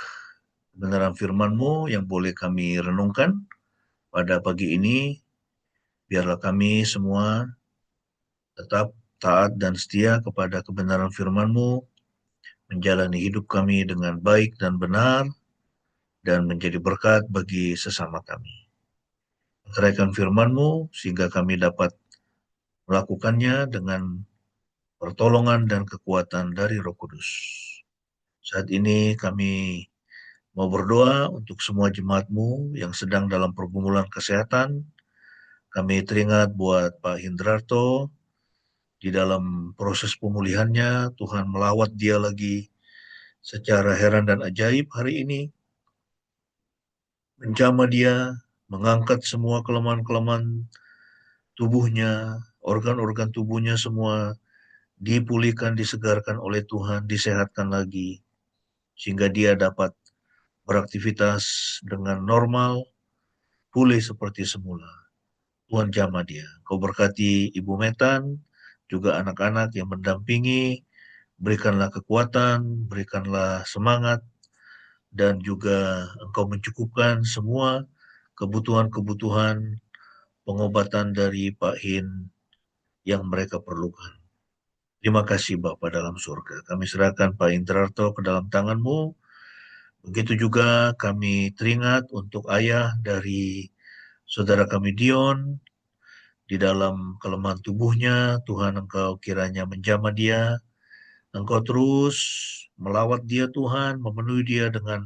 kebenaran firman-Mu yang boleh kami renungkan pada pagi ini. Biarlah kami semua tetap taat dan setia kepada kebenaran firman-Mu, menjalani hidup kami dengan baik dan benar, dan menjadi berkat bagi sesama kami. Mencurahkan firman-Mu sehingga kami dapat melakukannya dengan pertolongan dan kekuatan dari Roh Kudus. Saat ini kami mau berdoa untuk semua jemaat-Mu yang sedang dalam pergumulan kesehatan. Kami teringat buat Pak Hindrarto, di dalam proses pemulihannya, Tuhan melawat dia lagi secara heran dan ajaib hari ini. Menjamah dia, mengangkat semua kelemahan-kelemahan tubuhnya, organ-organ tubuhnya semua dipulihkan, disegarkan oleh Tuhan, disehatkan lagi, sehingga dia dapat beraktivitas dengan normal, pulih seperti semula. Tuhan jamah dia. Kau berkati Ibu Metan, juga anak-anak yang mendampingi, berikanlah kekuatan, berikanlah semangat, dan juga Engkau mencukupkan semua kebutuhan-kebutuhan pengobatan dari Pak Hin yang mereka perlukan. Terima kasih Bapa dalam surga. Kami serahkan Pak Indrarto ke dalam tangan-Mu. Begitu juga kami teringat untuk ayah dari saudara kami Dion, di dalam kelemahan tubuhnya. Tuhan Engkau kiranya menjamah dia. Engkau terus melawat dia Tuhan, memenuhi dia dengan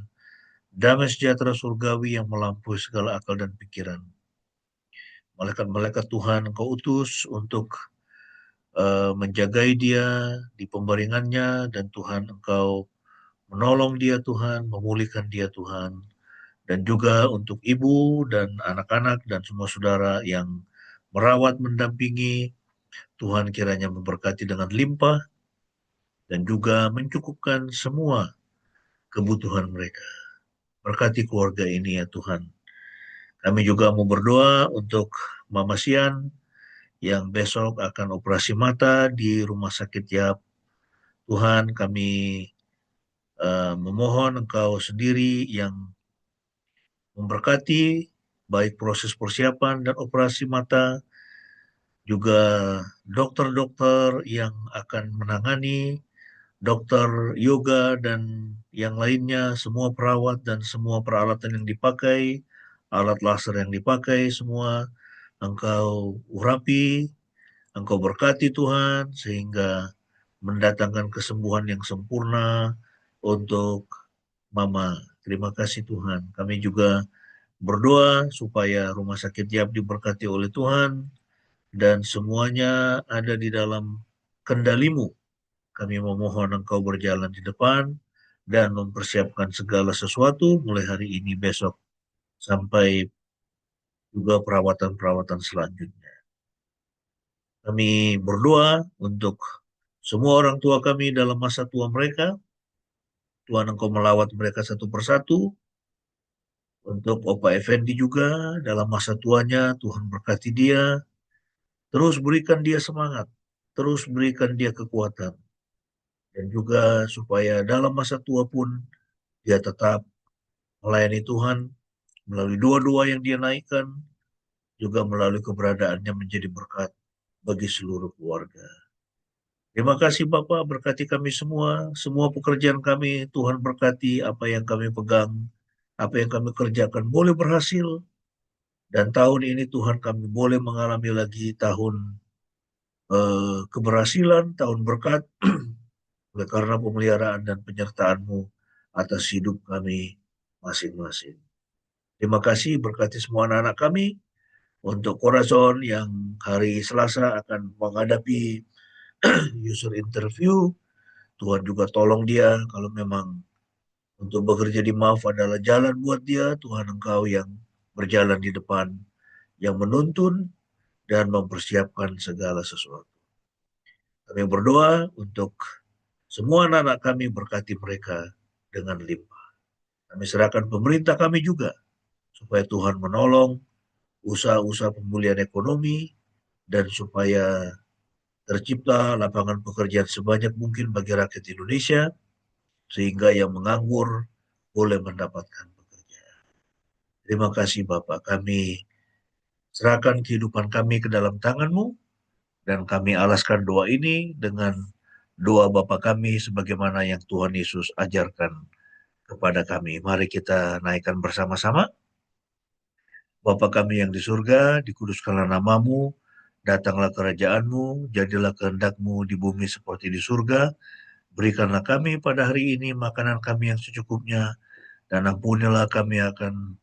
damai sejahtera surgawi yang melampaui segala akal dan pikiran. Malaikat-malaikat Tuhan Engkau utus untuk menjagai dia di pembaringannya, dan Tuhan Engkau menolong dia Tuhan, memulihkan dia Tuhan, dan juga untuk ibu dan anak-anak dan semua saudara yang merawat, mendampingi, Tuhan kiranya memberkati dengan limpah dan juga mencukupkan semua kebutuhan mereka. Berkati keluarga ini ya Tuhan. Kami juga mau berdoa untuk Mama Sian yang besok akan operasi mata di Rumah Sakit Yap. Tuhan, kami memohon Engkau sendiri yang memberkati baik proses persiapan dan operasi mata, juga dokter-dokter yang akan menangani, dokter yoga dan yang lainnya, semua perawat dan semua peralatan yang dipakai, alat laser yang dipakai, semua Engkau urapi, Engkau berkati Tuhan, sehingga mendatangkan kesembuhan yang sempurna untuk Mama. Terima kasih Tuhan. Kami juga berdoa supaya Rumah Sakit Yap diberkati oleh Tuhan, dan semuanya ada di dalam kendali-Mu. Kami memohon Engkau berjalan di depan dan mempersiapkan segala sesuatu mulai hari ini, besok, sampai juga perawatan-perawatan selanjutnya. Kami berdoa untuk semua orang tua kami dalam masa tua mereka. Tuhan Engkau melawat mereka satu persatu. Untuk Opa Effendi juga dalam masa tuanya, Tuhan berkati dia. Terus berikan dia semangat. Terus berikan dia kekuatan. Dan juga supaya dalam masa tua pun dia tetap melayani Tuhan melalui doa-doa yang dia naikkan, juga melalui keberadaannya menjadi berkat bagi seluruh keluarga. Terima kasih Bapak, berkati kami semua pekerjaan kami, Tuhan berkati apa yang kami pegang, apa yang kami kerjakan boleh berhasil, dan tahun ini Tuhan kami boleh mengalami lagi tahun keberhasilan, tahun berkat, oleh karena pemeliharaan dan penyertaan-Mu atas hidup kami masing-masing. Terima kasih berkati semua anak-anak kami untuk Corazon yang hari Selasa akan menghadapi user interview. Tuhan juga tolong dia kalau memang untuk bekerja di MAF adalah jalan buat dia. Tuhan Engkau yang berjalan di depan, yang menuntun dan mempersiapkan segala sesuatu. Kami berdoa untuk semua anak-anak kami, berkati mereka dengan limpah. Kami serahkan pemerintah kami juga, supaya Tuhan menolong usaha-usaha pemulihan ekonomi, dan supaya tercipta lapangan pekerjaan sebanyak mungkin bagi rakyat Indonesia, sehingga yang menganggur boleh mendapatkan pekerjaan. Terima kasih Bapak, kami serahkan kehidupan kami ke dalam tangan-Mu, dan kami alaskan doa ini dengan doa Bapa kami sebagaimana yang Tuhan Yesus ajarkan kepada kami. Mari kita naikkan bersama-sama. Bapa kami yang di surga, dikuduskanlah nama-Mu, datanglah kerajaan-Mu, jadilah kehendak-Mu di bumi seperti di surga. Berikanlah kami pada hari ini makanan kami yang secukupnya, dan ampunilah kami akan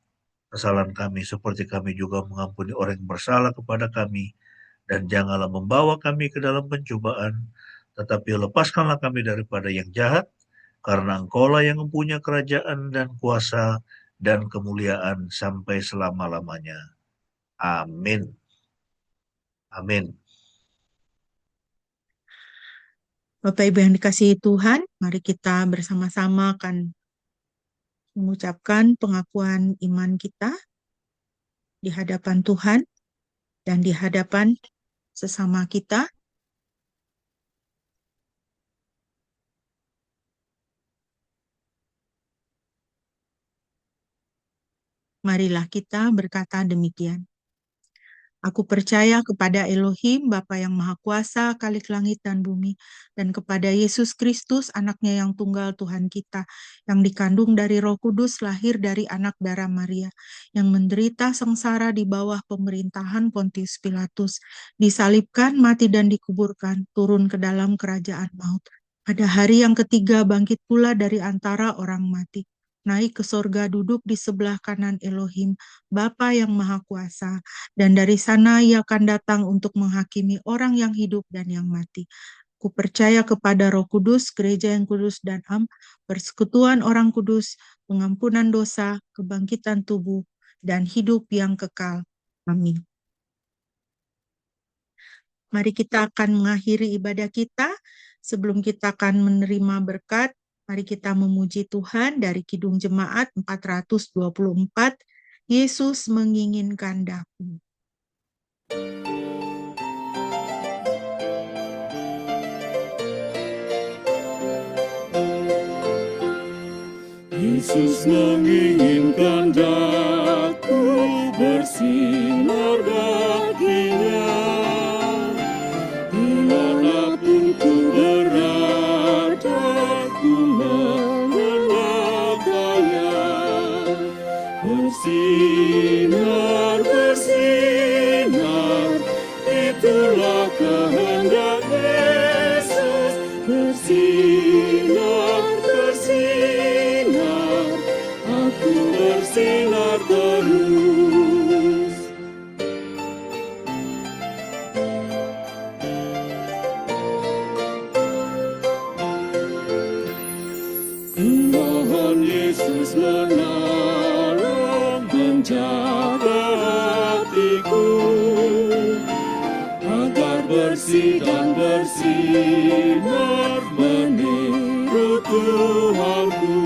kesalahan kami, seperti kami juga mengampuni orang yang bersalah kepada kami. Dan janganlah membawa kami ke dalam pencobaan, tetapi lepaskanlah kami daripada yang jahat, karena Engkaulah yang mempunyai kerajaan dan kuasa dan kemuliaan sampai selama-lamanya. Amin. Amin. Bapak Ibu yang dikasihi Tuhan, mari kita bersama-sama akan mengucapkan pengakuan iman kita di hadapan Tuhan dan di hadapan sesama kita. Marilah kita berkata demikian. Aku percaya kepada Elohim, Bapa yang Maha Kuasa, Khalik langit dan bumi, dan kepada Yesus Kristus, anaknya yang tunggal Tuhan kita, yang dikandung dari Roh Kudus, lahir dari anak darah Maria, yang menderita sengsara di bawah pemerintahan Pontius Pilatus, disalibkan, mati dan dikuburkan, turun ke dalam kerajaan maut. Pada hari yang ketiga bangkit pula dari antara orang mati, naik ke sorga, duduk di sebelah kanan Elohim, Bapa yang Maha Kuasa, dan dari sana ia akan datang untuk menghakimi orang yang hidup dan yang mati. Ku percaya kepada Roh Kudus, gereja yang kudus dan persekutuan orang kudus, pengampunan dosa, kebangkitan tubuh, dan hidup yang kekal. Amin. Mari kita akan mengakhiri ibadah kita. Sebelum kita akan menerima berkat, mari kita memuji Tuhan dari Kidung Jemaat 424. Yesus menginginkan daku. Yesus menginginkan daku bersinar baginya, dimanapun ku berada, ku mengenalkannya. Bersinar, bersinar, itulah kehendak Yesus. Bersinar, bersinar, aku bersinar terus. Mohon Yesus menolong, menjaga hatiku, agar bersih dan bersinar meniru Tuhanku.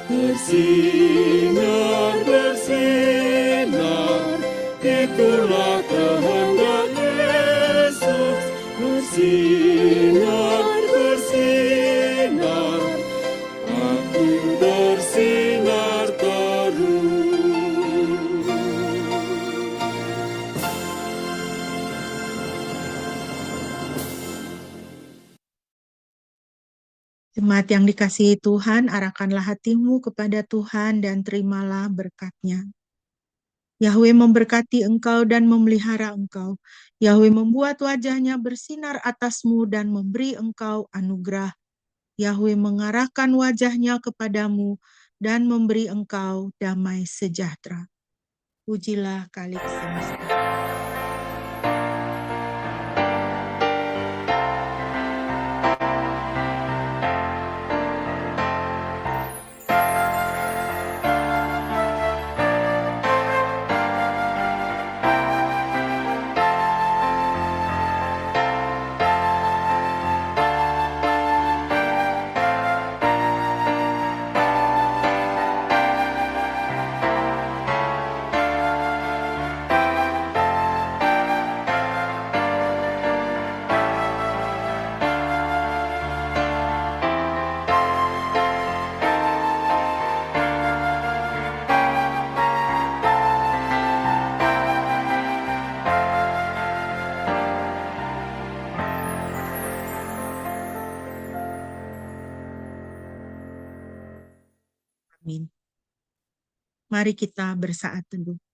Bersinar, bersinar, itulah kehendak Yesus. Bersinar, bersinar, aku bersinar terus. Jemaat yang dikasihi Tuhan, arahkanlah hatimu kepada Tuhan dan terimalah berkat-Nya. Yahweh memberkati engkau dan memelihara engkau. Yahweh membuat wajah-Nya bersinar atasmu dan memberi engkau anugerah. Yahweh mengarahkan wajah-Nya kepadamu dan memberi Engkau damai sejahtera. Pujilah Kalik semesta. Amin. Mari kita bersaat teduh.